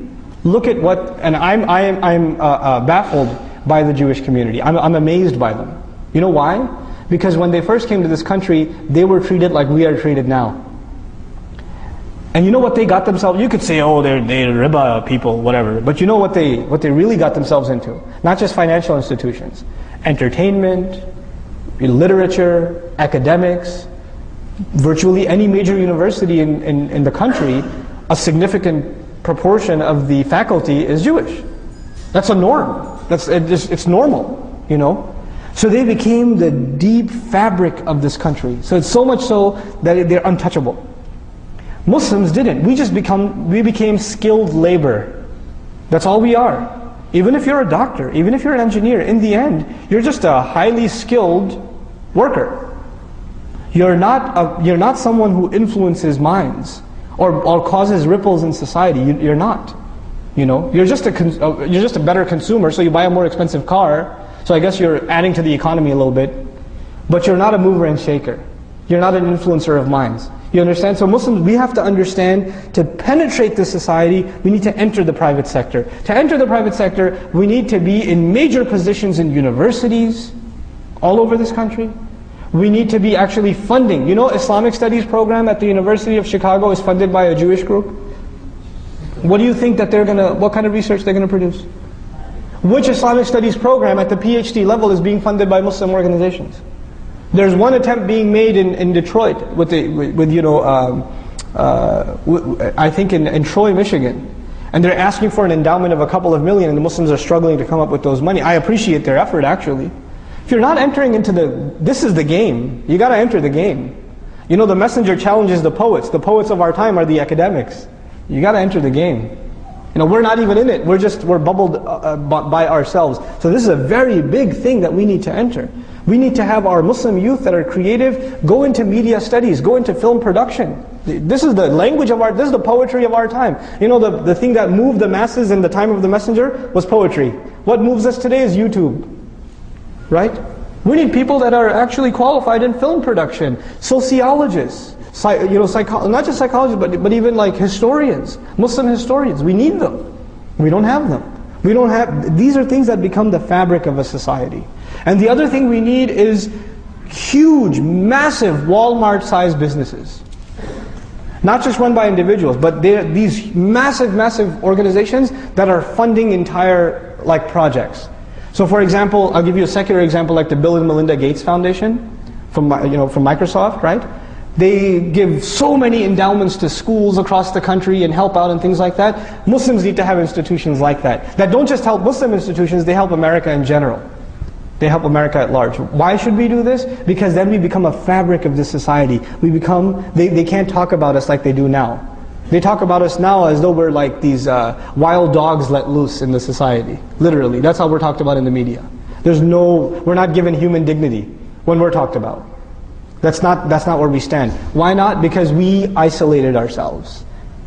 look at what, and I'm baffled by the Jewish community. I'm amazed by them. You know why? Because when they first came to this country, they were treated like we are treated now. And you know what they got themselves? You could say, oh, they're riba people, whatever. But you know what they really got themselves into? Not just financial institutions, entertainment, literature, academics. Virtually any major university in the country, a significant proportion of the faculty is Jewish. That's a norm. It's normal, you know. So they became the deep fabric of this country. So it's so much so that they're untouchable. Muslims didn't. We became skilled labor. That's all we are. Even if you're a doctor, even if you're an engineer, in the end, you're just a highly skilled worker. You're not someone who influences minds or causes ripples in society. You're not. You know, you're just a better consumer. So you buy a more expensive car. So I guess you're adding to the economy a little bit, but you're not a mover and shaker. You're not an influencer of minds. You understand? So Muslims, we have to understand, to penetrate this society, we need to enter the private sector. To enter the private sector, we need to be in major positions in universities all over this country. We need to be actually funding. You know, Islamic Studies program at the University of Chicago is funded by a Jewish group. What do you think that what kind of research they're going to produce? Which Islamic Studies program at the PhD level is being funded by Muslim organizations? There's one attempt being made in Detroit I think in Troy, Michigan. And they're asking for an endowment of a couple of million, and the Muslims are struggling to come up with those money. I appreciate their effort, actually. If you're not entering into this is the game. You got to enter the game. You know, the messenger challenges the poets. The poets of our time are the academics. You got to enter the game. You know, we're not even in it. We're bubbled by ourselves. So this is a very big thing that we need to enter. We need to have our Muslim youth that are creative go into media studies, go into film production. This is the language of this is the poetry of our time. You know, the thing that moved the masses in the time of the messenger was poetry. What moves us today is YouTube. Right? We need people that are actually qualified in film production, sociologists, not just psychologists, but even like historians, Muslim historians. We need them. We don't have them. These are things that become the fabric of a society. And the other thing we need is huge, massive Walmart-sized businesses. Not just run by individuals, but these massive organizations that are funding entire projects. So for example, I'll give you a secular example like the Bill and Melinda Gates Foundation from Microsoft, right? They give so many endowments to schools across the country and help out and things like that. Muslims need to have institutions like that. That don't just help Muslim institutions, they help America in general. They help America at large. Why should we do this? Because then we become a fabric of this society. We become, they can't talk about us like they do now. They talk about us now as though we're like these wild dogs let loose in the society. Literally, that's how we're talked about in the media. We're not given human dignity when we're talked about. That's not where we stand. Why not? Because we isolated ourselves.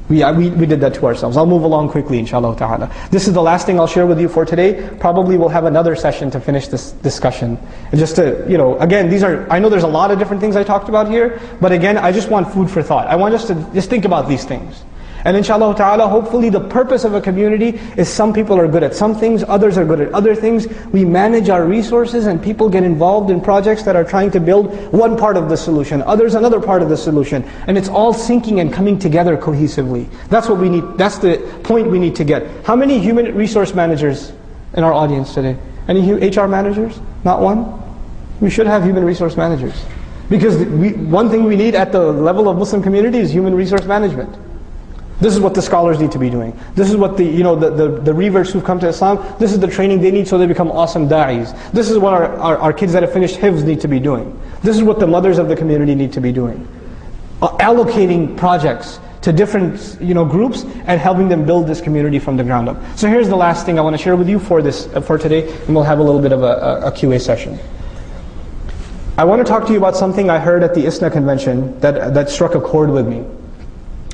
We did that to ourselves. I'll move along quickly, inshallah ta'ala. This is the last thing I'll share with you for today. Probably we'll have another session to finish this discussion. And just to, again, I know there's a lot of different things I talked about here, but again, I just want food for thought. I want us to just think about these things. And inshallah ta'ala, hopefully the purpose of a community is some people are good at some things, others are good at other things. We manage our resources and people get involved in projects that are trying to build one part of the solution, others another part of the solution. And it's all syncing and coming together cohesively. That's what we need, that's the point we need to get. How many human resource managers in our audience today? Any HR managers? Not one? We should have human resource managers. Because one thing we need at the level of Muslim community is human resource management. This is what the scholars need to be doing. This is what the reverts who've come to Islam, this is the training they need so they become awesome da'is. This is what our kids that have finished hifz need to be doing. This is what the mothers of the community need to be doing. Allocating projects to different groups and helping them build this community from the ground up. So here's the last thing I want to share with you for today, and we'll have a little bit of a QA session. I want to talk to you about something I heard at the ISNA convention that struck a chord with me.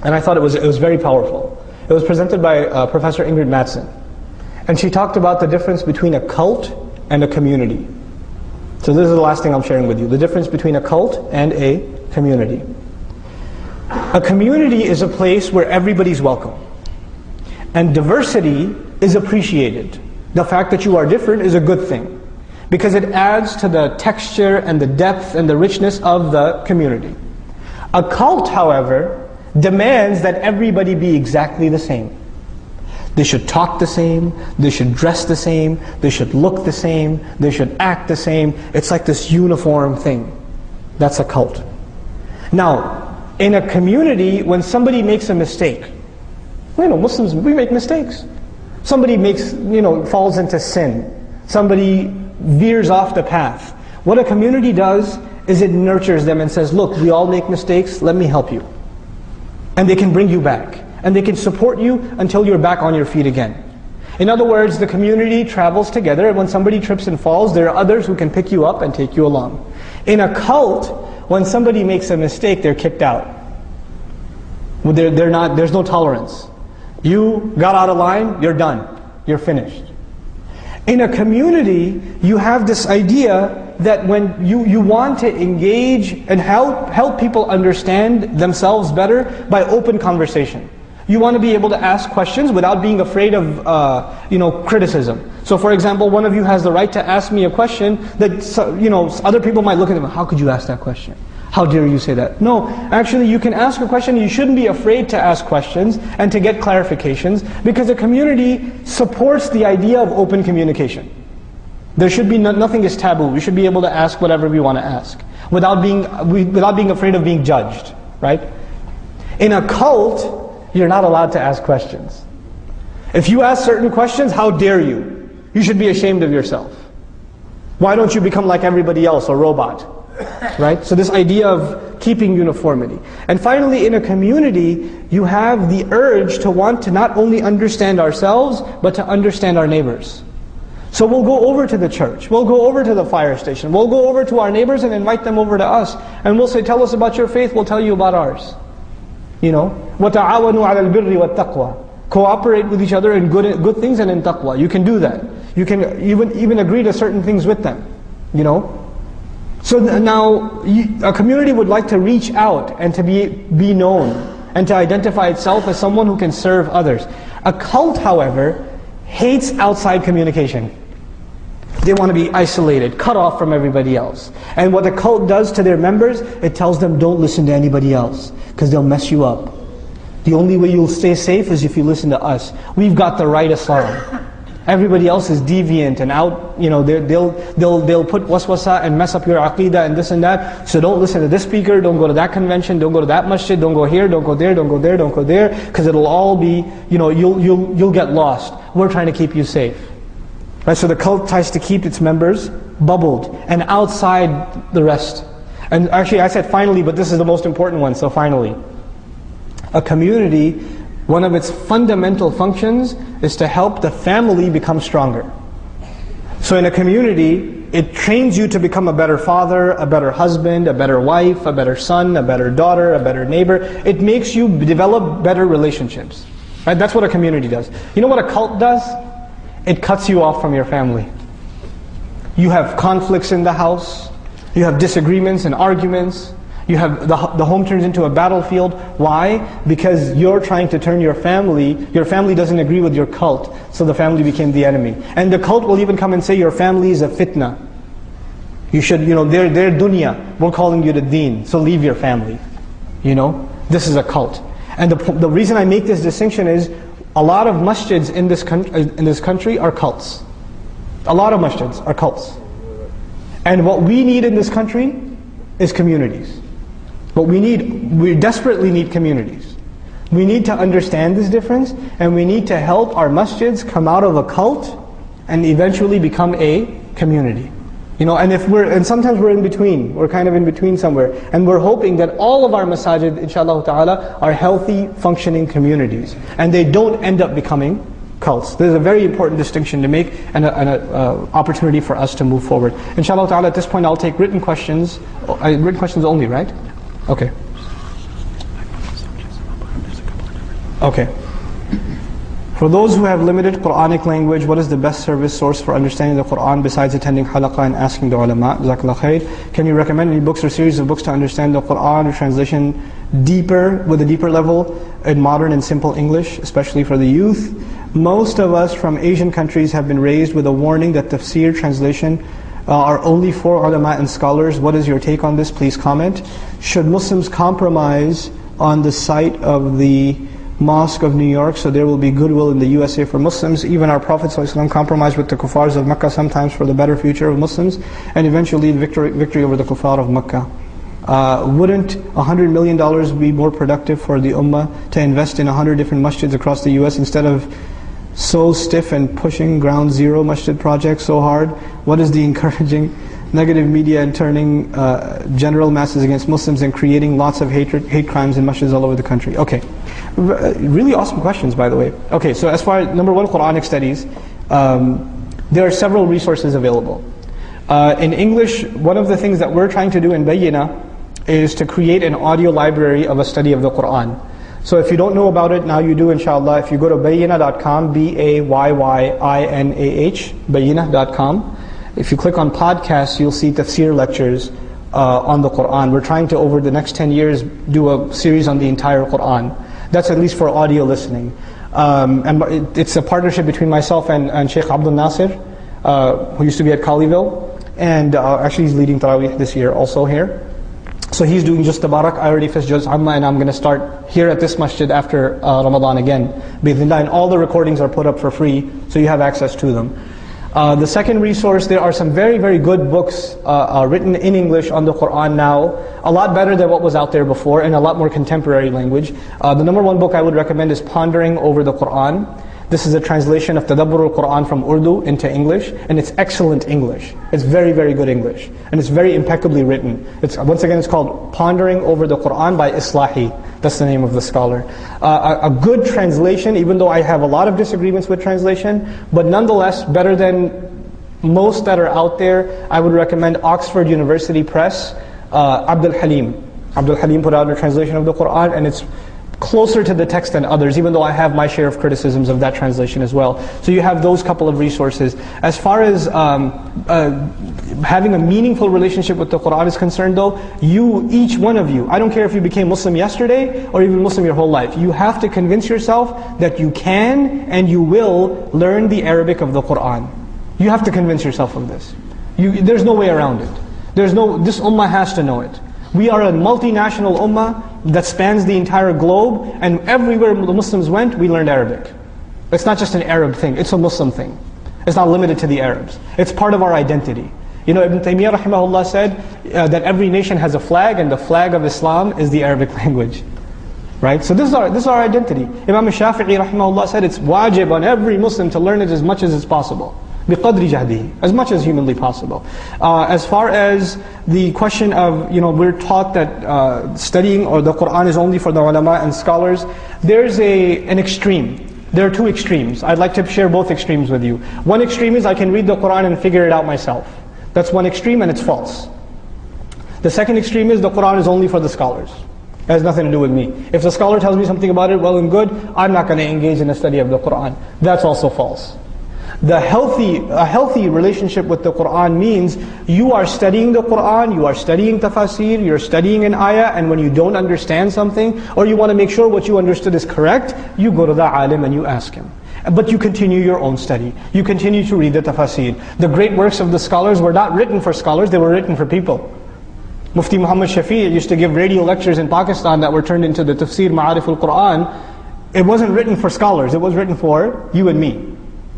And I thought it was very powerful. It was presented by Professor Ingrid Mattson. And she talked about the difference between a cult and a community. So this is the last thing I'm sharing with you. The difference between a cult and a community. A community is a place where everybody's welcome. And diversity is appreciated. The fact that you are different is a good thing. Because it adds to the texture and the depth and the richness of the community. A cult, however, demands that everybody be exactly the same. They should talk the same, they should dress the same, they should look the same, they should act the same. It's like this uniform thing. That's a cult. Now, in a community, when somebody makes a mistake, Muslims, we make mistakes. Somebody falls into sin. Somebody veers off the path. What a community does is it nurtures them and says, look, we all make mistakes, let me help you. And they can bring you back. And they can support you until you're back on your feet again. In other words, the community travels together, and when somebody trips and falls, there are others who can pick you up and take you along. In a cult, when somebody makes a mistake, they're kicked out. There's no tolerance. You got out of line, you're done. You're finished. In a community, you have this idea that when you want to engage and help people understand themselves better by open conversation. You want to be able to ask questions without being afraid of criticism. So for example, one of you has the right to ask me a question that other people might look at them, how could you ask that question? How dare you say that? No, actually you can ask a question. You shouldn't be afraid to ask questions and to get clarifications, because a community supports the idea of open communication. There should be nothing is taboo. We should be able to ask whatever we want to ask without being afraid of being judged, right? In a cult, you're not allowed to ask questions. If you ask certain questions, how dare you? You should be ashamed of yourself. Why don't you become like everybody else, a robot? Right? So this idea of keeping uniformity. And finally, in a community, you have the urge to want to not only understand ourselves, but to understand our neighbors. So we'll go over to the church, we'll go over to the fire station, we'll go over to our neighbors and invite them over to us. And we'll say, tell us about your faith, we'll tell you about ours. وَتَعَاوَنُوا عَلَى الْبِرِّ وَالتَّقْوَى. Cooperate with each other in good things and in taqwa. You can do that. You can even agree to certain things with them. So now, a community would like to reach out and to be known and to identify itself as someone who can serve others. A cult, however, hates outside communication. They want to be isolated, cut off from everybody else. And what a cult does to their members, it tells them don't listen to anybody else, because they'll mess you up. The only way you'll stay safe is if you listen to us. We've got the right Islam. Everybody else is deviant and out, they'll put waswasa and mess up your aqeedah and this and that. So don't listen to this speaker, don't go to that convention, don't go to that masjid, don't go here, don't go there, don't go there, don't go there, because it'll all be, you'll get lost. We're trying to keep you safe. Right? So the cult tries to keep its members bubbled, and outside the rest. And actually I said finally, but this is the most important one, so finally. A community, one of its fundamental functions is to help the family become stronger. So in a community, it trains you to become a better father, a better husband, a better wife, a better son, a better daughter, a better neighbor. It makes you develop better relationships. Right? That's what a community does. You know what a cult does? It cuts you off from your family. You have conflicts in the house. You have disagreements and arguments. You have the home turns into a battlefield. Why? Because you're trying to turn your family doesn't agree with your cult, so the family became the enemy. And the cult will even come and say your family is a fitna. You should, they're dunya, we're calling you to deen, so leave your family. This is a cult. And the reason I make this distinction is, a lot of masjids in this country are cults. A lot of masjids are cults. And what we need in this country is communities. We desperately need communities. We need to understand this difference, and we need to help our masjids come out of a cult and eventually become a community. And sometimes we're in between. We're kind of in between somewhere. And we're hoping that all of our masajid, inshallah ta'ala, are healthy, functioning communities. And they don't end up becoming cults. There's a very important distinction to make, and an opportunity for us to move forward. Inshallah ta'ala, at this point I'll take written questions. Written questions only, right? Okay. Okay. For those who have limited Quranic language, what is the best service source for understanding the Quran besides attending halaqah and asking the ulama? Jazakallah khair. Can you recommend any books or series of books to understand the Quran or translation with a deeper level in modern and simple English, especially for the youth? Most of us from Asian countries have been raised with a warning that tafsir translation are only for ulama and scholars. What is your take on this? Please comment. Should Muslims compromise on the site of the Mosque of New York so there will be goodwill in the USA for Muslims? Even our Prophet ﷺ compromised with the kuffars of Mecca sometimes for the better future of Muslims, and eventually victory over the kuffar of Mecca. Wouldn't $100 million be more productive for the ummah to invest in 100 different masjids across the US instead of so stiff and pushing ground zero masjid projects so hard? What is the encouraging negative media and turning general masses against Muslims and creating lots of hate crimes in masjids all over the country? Okay, really awesome questions, by the way. Okay, so as far as number one, Quranic studies, there are several resources available. In English, one of the things that we're trying to do in Bayyina is to create an audio library of a study of the Qur'an. So if you don't know about it, now you do, inshallah. If you go to bayyina.com, B-A-Y-Y-I-N-A-H, bayyina.com. If you click on podcasts, you'll see tafsir lectures on the Qur'an. We're trying to, over the next 10 years, do a series on the entire Qur'an. That's at least for audio listening. And it's a partnership between myself and Sheikh Abdul Nasir, who used to be at Colleyville. And actually he's leading Taraweeh this year also here. So he's doing just Tabarak. I already finished Juz Amma, and I'm going to start here at this masjid after Ramadan again. Bi-idhnillah. And all the recordings are put up for free, so you have access to them. The second resource, there are some very, very good books written in English on the Qur'an now. A lot better than what was out there before, and a lot more contemporary language. The number one book I would recommend is Pondering Over the Qur'an. This is a translation of Tadabbur al-Qur'an from Urdu into English, and it's excellent English. It's very, very good English, and it's very impeccably written. Once again, it's called Pondering Over the Qur'an by Islahi. That's the name of the scholar. A good translation, even though I have a lot of disagreements with translation, but nonetheless better than most that are out there. I would recommend Oxford University Press, Abdul Halim. Abdul Halim put out a translation of the Qur'an, and it's closer to the text than others, even though I have my share of criticisms of that translation as well. So you have those couple of resources. As far as having a meaningful relationship with the Qur'an is concerned though, each one of you, I don't care if you became Muslim yesterday or even Muslim your whole life, you have to convince yourself that you can and you will learn the Arabic of the Qur'an. You have to convince yourself of this. There's no way around it. This ummah has to know it. We are a multinational ummah that spans the entire globe, and everywhere the Muslims went, we learned Arabic. It's not just an Arab thing, it's a Muslim thing. It's not limited to the Arabs. It's part of our identity. Ibn Taymiyyah rahimahullah said that every nation has a flag, and the flag of Islam is the Arabic language. Right? So this is our identity. Imam Shafi'i rahimahullah said it's wajib on every Muslim to learn it as much as it's possible. بِقَدْرِ جَهْدِهِ, as much as humanly possible. As far as the question of, we're taught that studying or the Qur'an is only for the ulama and scholars, there's an extreme. There are two extremes. I'd like to share both extremes with you. One extreme is I can read the Qur'an and figure it out myself. That's one extreme, and it's false. The second extreme is the Qur'an is only for the scholars. It has nothing to do with me. If the scholar tells me something about it, well and good, I'm not going to engage in a study of the Qur'an. That's also false. A healthy relationship with the Qur'an means you are studying the Qur'an, you are studying tafasir, you're studying an ayah, and when you don't understand something, or you want to make sure what you understood is correct, you go to the alim and you ask him. But you continue your own study. You continue to read the tafasir. The great works of the scholars were not written for scholars, they were written for people. Mufti Muhammad Shafi used to give radio lectures in Pakistan that were turned into the Tafsir Ma'arif al-Quran. It wasn't written for scholars, it was written for you and me.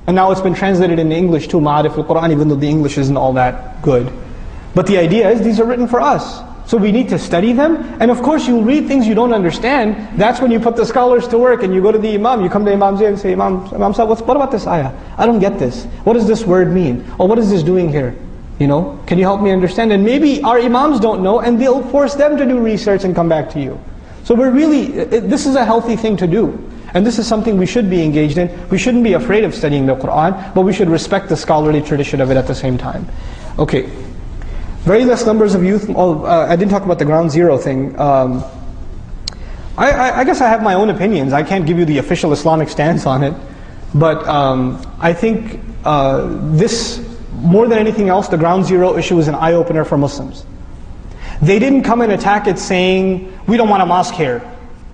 And now it's been translated into English too, Ma'arif al-Quran, even though the English isn't all that good. But the idea is these are written for us. So we need to study them. And of course you'll read things you don't understand. That's when you put the scholars to work and you go to the Imam. You come to Imam Zayd and say, Imam Sahib, what about this ayah? I don't get this. What does this word mean? Or what is this doing here? Can you help me understand? And maybe our Imams don't know and they'll force them to do research and come back to you. So this is a healthy thing to do. And this is something we should be engaged in. We shouldn't be afraid of studying the Qur'an, but we should respect the scholarly tradition of it at the same time. Okay. Very less numbers of youth. I didn't talk about the ground zero thing. I guess I have my own opinions. I can't give you the official Islamic stance on it. But I think this, more than anything else, the ground zero issue is an eye-opener for Muslims. They didn't come and attack it saying, we don't want a mosque here.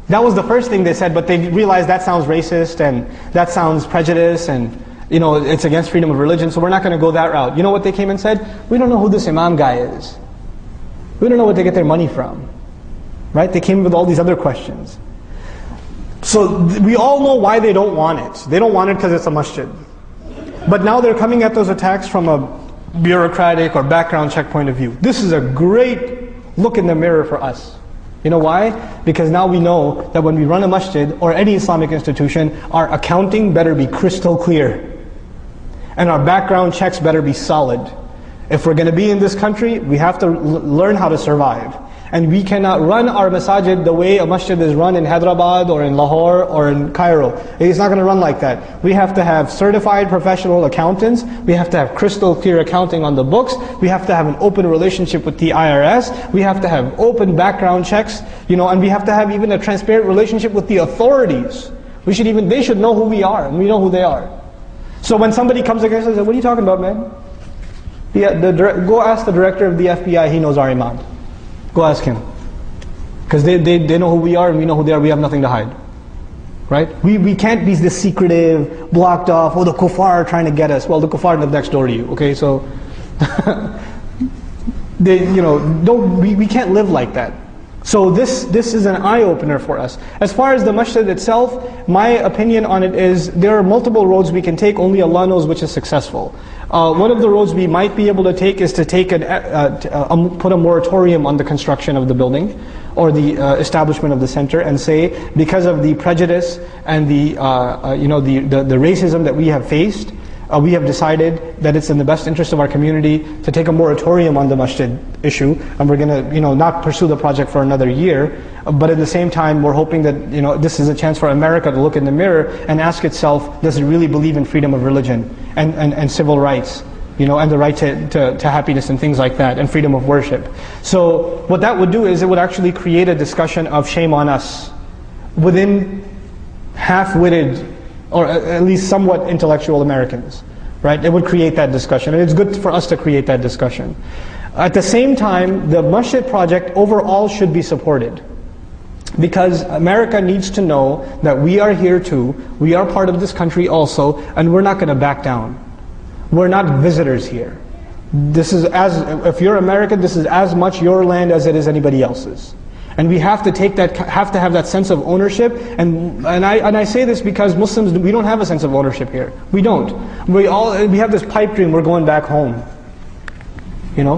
That was the first thing they said, but they realized that sounds racist and that sounds prejudice and it's against freedom of religion, so we're not going to go that route. You know what they came and said? We don't know who this Imam guy is. We don't know what they get their money from. Right? They came with all these other questions. So we all know why they don't want it. They don't want it because it's a masjid. But now they're coming at those attacks from a bureaucratic or background check point of view. This is a great look in the mirror for us. You know why? Because now we know that when we run a masjid or any Islamic institution, our accounting better be crystal clear. And our background checks better be solid. If we're going to be in this country, we have to learn how to survive. And we cannot run our masajid the way a masjid is run in Hyderabad or in Lahore or in Cairo. It's not going to run like that. We have to have certified professional accountants. We have to have crystal clear accounting on the books. We have to have an open relationship with the IRS. We have to have open background checks, and we have to have even a transparent relationship with the authorities. They should know who we are and we know who they are. So when somebody comes against us and says, what are you talking about, man? Go ask the director of the FBI, he knows our Imam. Go ask him. Because they know who we are and we know who they are, we have nothing to hide. Right? We can't be this secretive, blocked off, the kuffar are trying to get us. Well, the kuffar live next door to you, okay? So, we can't live like that. So this is an eye-opener for us. As far as the masjid itself, my opinion on it is there are multiple roads we can take, only Allah knows which is successful. One of the roads we might be able to take is to put a moratorium on the construction of the building or the establishment of the center, and say because of the prejudice and the racism that we have faced, we have decided that it's in the best interest of our community to take a moratorium on the masjid issue, and we're going to not pursue the project for another year. But at the same time, we're hoping that this is a chance for America to look in the mirror and ask itself, does it really believe in freedom of religion and civil rights, and the right to happiness and things like that, and freedom of worship. So what that would do is it would actually create a discussion of shame on us within half-witted or at least somewhat intellectual Americans, right? It would create that discussion, and it's good for us to create that discussion. At the same time, the masjid project overall should be supported, because America needs to know that we are here too, we are part of this country also, and we're not going to back down. We're not visitors here. If you're American, this is as much your land as it is anybody else's. And we have to have that sense of ownership. And I say this because Muslims, we don't have a sense of ownership here. We don't. We have this pipe dream, we're going back home. And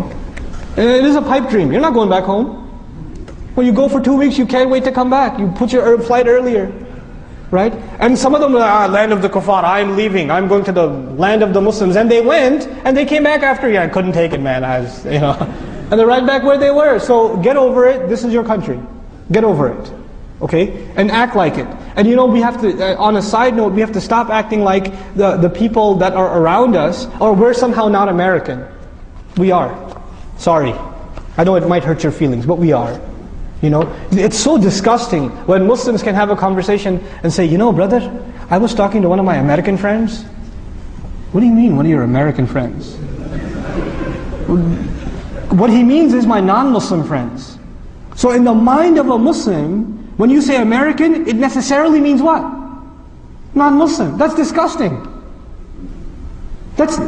it is a pipe dream. You're not going back home. Well, you go for 2 weeks, you can't wait to come back. You put your flight earlier. right? And some of them were like, land of the kuffar, I'm leaving, I'm going to the land of the Muslims. And they went, and they came back after, I couldn't take it, man. And they're right back where they were. So get over it, this is your country. Get over it, okay? And act like it. And we have to, on a side note, we have to stop acting like the people that are around us, or we're somehow not American. We are. Sorry. I know it might hurt your feelings, but we are. It's so disgusting when Muslims can have a conversation and say, brother, I was talking to one of my American friends. What do you mean, one of your American friends? What he means is my non-Muslim friends. So in the mind of a Muslim, when you say American, it necessarily means what? Non-Muslim. That's disgusting.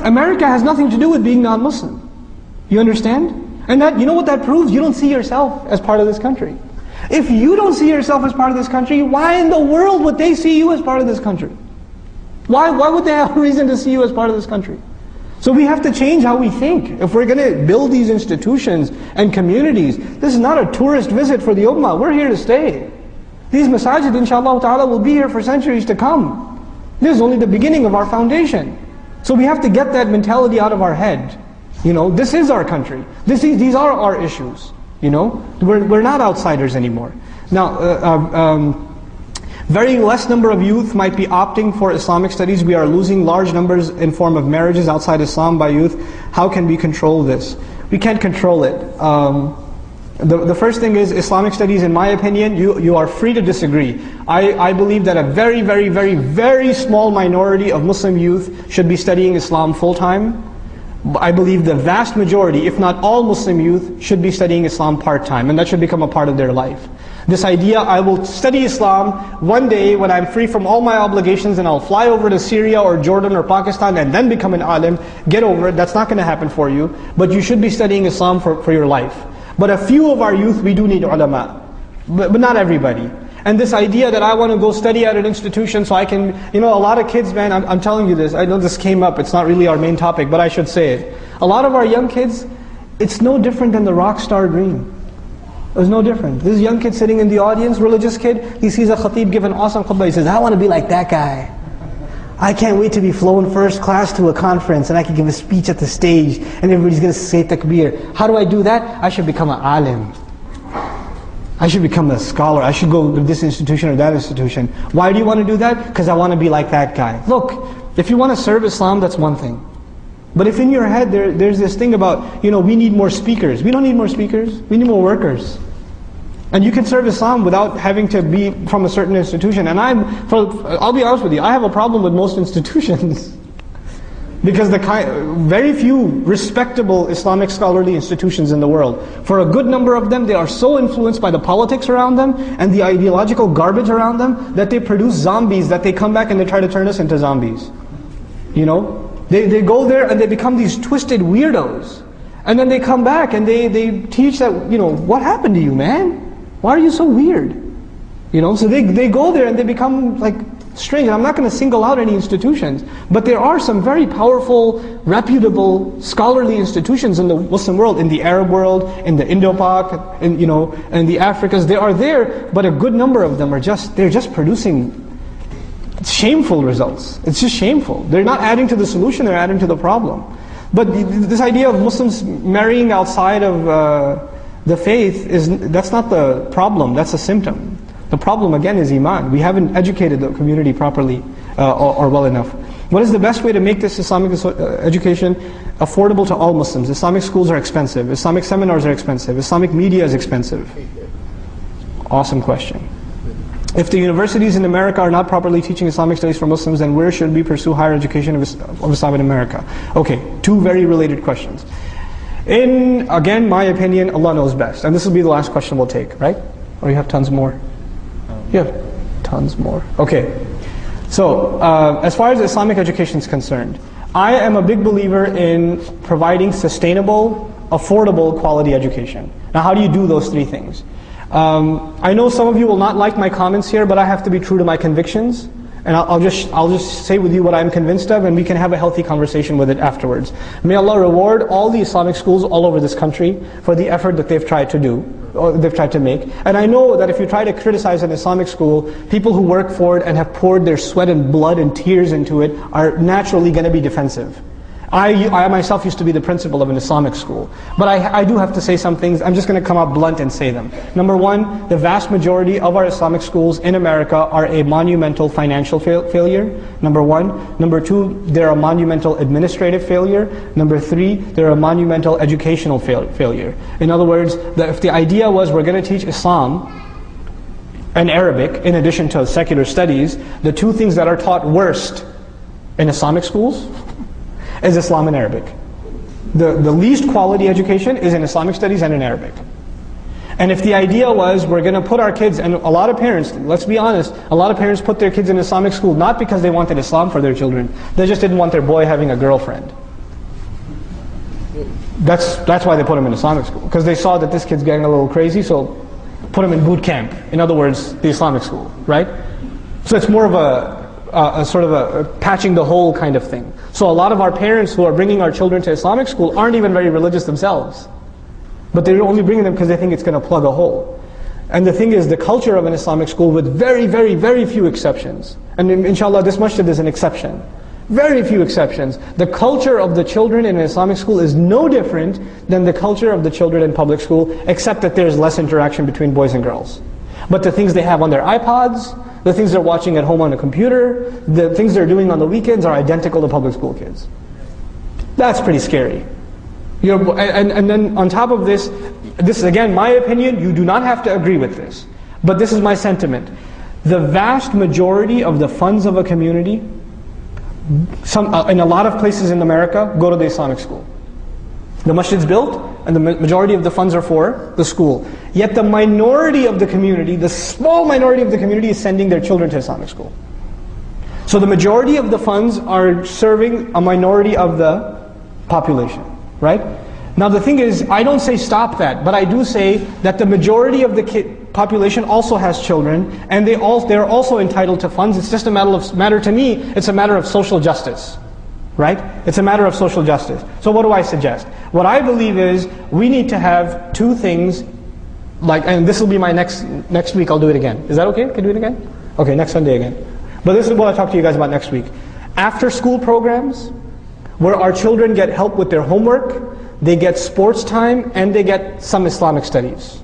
America has nothing to do with being non-Muslim. You understand? And that, what that proves? You don't see yourself as part of this country. If you don't see yourself as part of this country, why in the world would they see you as part of this country? Why would they have a reason to see you as part of this country? So we have to change how we think. If we're going to build these institutions and communities, this is not a tourist visit for the ummah. We're here to stay. These masajid, inshallah ta'ala, will be here for centuries to come. This is only the beginning of our foundation. So we have to get that mentality out of our head. This is our country. These are our issues. We're not outsiders anymore. Now, very less number of youth might be opting for Islamic studies. We are losing large numbers in form of marriages outside Islam by youth. How can we control this? We can't control it. The first thing is Islamic studies, in my opinion, you are free to disagree. I believe that a very, very, very, very small minority of Muslim youth should be studying Islam full-time. I believe the vast majority, if not all Muslim youth, should be studying Islam part-time, and that should become a part of their life. This idea, I will study Islam one day when I'm free from all my obligations and I'll fly over to Syria or Jordan or Pakistan and then become an alim, get over it, that's not going to happen for you. But you should be studying Islam for your life. But a few of our youth, we do need ulama, but not everybody. And this idea that I want to go study at an institution so I can, a lot of kids, man, I'm telling you this, I know this came up, it's not really our main topic, but I should say it. A lot of our young kids, it's no different than the rock star dream. It's no different. This young kid sitting in the audience, religious kid, he sees a khatib give an awesome khutbah, he says, I want to be like that guy. I can't wait to be flown first class to a conference and I can give a speech at the stage and everybody's going to say takbir. How do I do that? I should become an alim. I should become a scholar. I should go to this institution or that institution. Why do you want to do that? Because I want to be like that guy. Look, if you want to serve Islam, that's one thing. But if in your head there's this thing about, we need more speakers. We don't need more speakers. We need more workers. And you can serve Islam without having to be from a certain institution. And I'll be honest with you, I have a problem with most institutions. Because very few respectable Islamic scholarly institutions in the world, for a good number of them, they are so influenced by the politics around them and the ideological garbage around them that they produce zombies that they come back and they try to turn us into zombies. They go there and they become these twisted weirdos. And then they come back and they teach that, what happened to you, man? Why are you so weird? So they go there and they become like strange. And I'm not going to single out any institutions, but there are some very powerful, reputable, scholarly institutions in the Muslim world, in the Arab world, in the Indo-Pak, in the Africas. They are there, but a good number of them they're just producing shameful results. It's just shameful. They're not adding to the solution, they're adding to the problem. But this idea of Muslims marrying outside of the faith, that's not the problem, that's a symptom. The problem again is iman. We haven't educated the community properly or well enough. What is the best way to make this Islamic education affordable to all Muslims? Islamic schools are expensive. Islamic seminars are expensive. Islamic media is expensive. Awesome question. If the universities in America are not properly teaching Islamic studies for Muslims, then where should we pursue higher education of Islam in America? Okay, two very related questions. Again, my opinion, Allah knows best. And this will be the last question we'll take, right? Or you have tons more? You have tons more. Okay. So, as far as Islamic education is concerned, I am a big believer in providing sustainable, affordable, quality education. Now, how do you do those three things? I know some of you will not like my comments here, but I have to be true to my convictions. And I'll just say with you what I'm convinced of, and we can have a healthy conversation with it afterwards. May Allah reward all the Islamic schools all over this country for the effort that they've tried to do. they've tried to make. And I know that if you try to criticize an Islamic school, people who work for it and have poured their sweat and blood and tears into it are naturally going to be defensive. I myself used to be the principal of an Islamic school. But I do have to say some things. I'm just going to come out blunt and say them. Number one, the vast majority of our Islamic schools in America are a monumental financial failure. Number one. Number two, they're a monumental administrative failure. Number three, they're a monumental educational failure. In other words, if the idea was we're going to teach Islam and Arabic in addition to secular studies, the two things that are taught worst in Islamic schools is Islam and Arabic. The least quality education is in Islamic studies and in Arabic. And if the idea was we're going to put our kids, and a lot of parents, let's be honest, a lot of parents put their kids in Islamic school not because they wanted Islam for their children, they just didn't want their boy having a girlfriend. That's why they put him in Islamic school, because they saw that this kid's getting a little crazy, so put him in boot camp. In other words, the Islamic school, right? So it's more of a sort of a patching the hole kind of thing. So a lot of our parents who are bringing our children to Islamic school aren't even very religious themselves. But they're only bringing them because they think it's going to plug a hole. And the thing is, the culture of an Islamic school, with very, very, very few exceptions, and inshallah this masjid is an exception, very few exceptions, the culture of the children in an Islamic school is no different than the culture of the children in public school, except that there's less interaction between boys and girls. But the things they have on their iPods, the things they're watching at home on a computer, the things they're doing on the weekends are identical to public school kids. That's pretty scary. You know, and then on top of this is again my opinion, you do not have to agree with this. But this is my sentiment. The vast majority of the funds of a community, in a lot of places in America, go to the Islamic school. The masjid's built, and the majority of the funds are for the school. Yet the minority of the community, the small minority of the community, is sending their children to Islamic school. So the majority of the funds are serving a minority of the population, right? Now the thing is, I don't say stop that, but I do say that the majority of the population also has children, and they're also entitled to funds. It's just a matter to me, it's a matter of social justice. Right? It's a matter of social justice. So what do I suggest? What I believe is we need to have two things, and this will be my next week, I'll do it again. Is that okay? Can I do it again? Okay, next Sunday again. But this is what I'll talk to you guys about next week. After school programs, where our children get help with their homework, they get sports time, and they get some Islamic studies.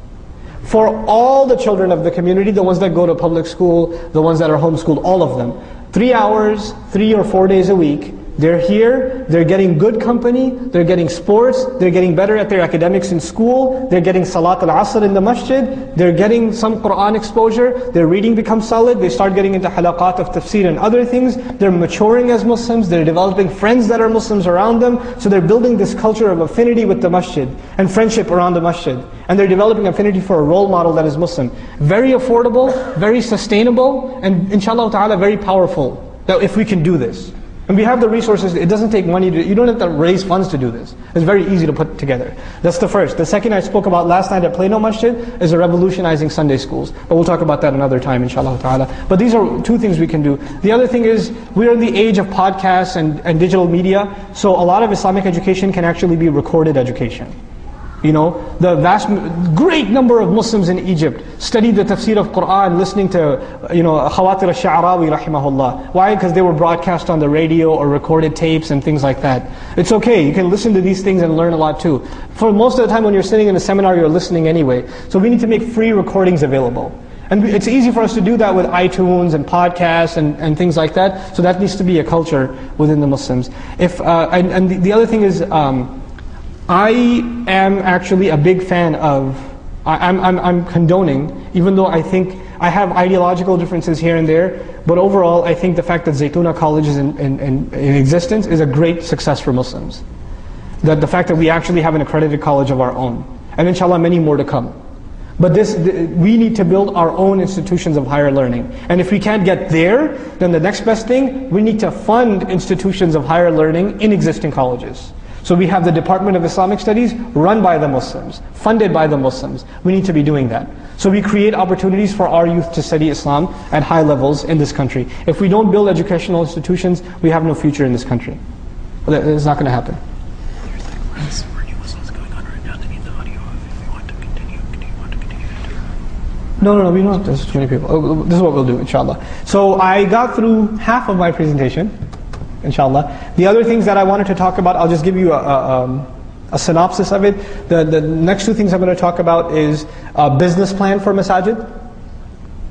For all the children of the community, the ones that go to public school, the ones that are homeschooled, all of them, 3 hours, 3 or 4 days a week, they're here, they're getting good company, they're getting sports, they're getting better at their academics in school, they're getting Salat al-Asr in the masjid, they're getting some Qur'an exposure, their reading becomes solid, they start getting into halaqat of tafsir and other things, they're maturing as Muslims, they're developing friends that are Muslims around them, so they're building this culture of affinity with the masjid, and friendship around the masjid, and they're developing affinity for a role model that is Muslim. Very affordable, very sustainable, and inshallah ta'ala very powerful, that if we can do this. And we have the resources, it doesn't take money you don't have to raise funds to do this. It's very easy to put together. That's the first. The second I spoke about last night at Plano Masjid is revolutionizing Sunday schools. But we'll talk about that another time, inshallah ta'ala. But these are two things we can do. The other thing is, we're in the age of podcasts and digital media, so a lot of Islamic education can actually be recorded education. You know, the great number of Muslims in Egypt studied the tafsir of Qur'an listening to, Khawatir al-Sha'arawi rahimahullah. Why? Because they were broadcast on the radio or recorded tapes and things like that. It's okay, you can listen to these things and learn a lot too. For most of the time when you're sitting in a seminar, you're listening anyway. So we need to make free recordings available. And it's easy for us to do that with iTunes and podcasts and things like that. So that needs to be a culture within the Muslims. And the other thing is, I am actually a big fan of, I'm condoning, even though I think I have ideological differences here and there, but overall I think the fact that Zaytuna College is in existence is a great success for Muslims. That the fact that we actually have an accredited college of our own, and inshallah many more to come. But we need to build our own institutions of higher learning. And if we can't get there, then the next best thing, we need to fund institutions of higher learning in existing colleges. So we have the Department of Islamic Studies run by the Muslims, funded by the Muslims. We need to be doing that. So we create opportunities for our youth to study Islam at high levels in this country. If we don't build educational institutions, we have no future in this country. It's not going to happen. There's like riots going on right now. They need the audio. If you want to continue, do you want to continue? No, we don't have this many people. This is what we'll do, inshallah. So I got through half of my presentation, inshallah. The other things that I wanted to talk about, I'll just give you a synopsis of it. The next two things I'm going to talk about is a business plan for masajid.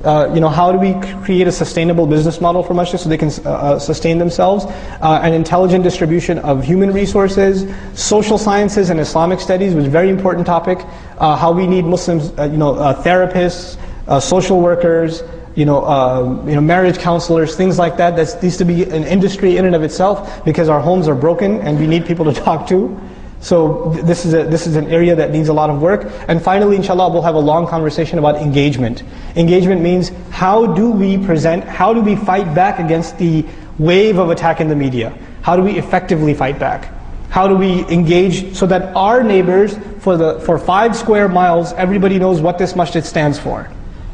How do we create a sustainable business model for masjid so they can sustain themselves? An intelligent distribution of human resources, social sciences and Islamic studies, which is a very important topic. How we need Muslims, therapists, social workers, marriage counselors, things like that. That needs to be an industry in and of itself because our homes are broken and we need people to talk to. So this is an area that needs a lot of work. And finally, inshallah, we'll have a long conversation about engagement. Engagement means how do we fight back against the wave of attack in the media? How do we effectively fight back? How do we engage so that our neighbors, for 5 square miles, everybody knows what this masjid stands for,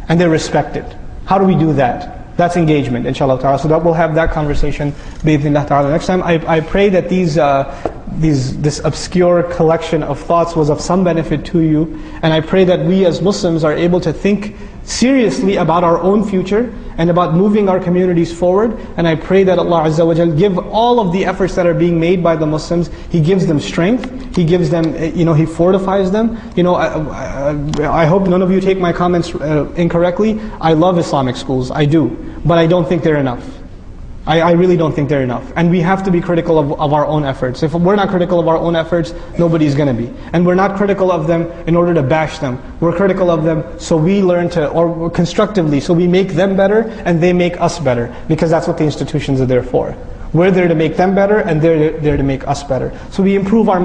and they're respected? How do we do that? That's engagement, inshallah ta'ala. So that we'll have that conversation, bi'idhnillah ta'ala. Next time, I pray that this obscure collection of thoughts was of some benefit to you, and I pray that we as Muslims are able to think seriously about our own future and about moving our communities forward. And I pray that Allah Azza wa Jal give all of the efforts that are being made by the Muslims, He gives them strength, He gives them, He fortifies them. I hope none of you take my comments incorrectly. I love Islamic schools, I do, but I don't think they're enough. I really don't think they're enough. And we have to be critical of our own efforts. If we're not critical of our own efforts, nobody's going to be. And we're not critical of them in order to bash them. We're critical of them so we learn or constructively, so we make them better and they make us better. Because that's what the institutions are there for. We're there to make them better and they're there to make us better. So we improve our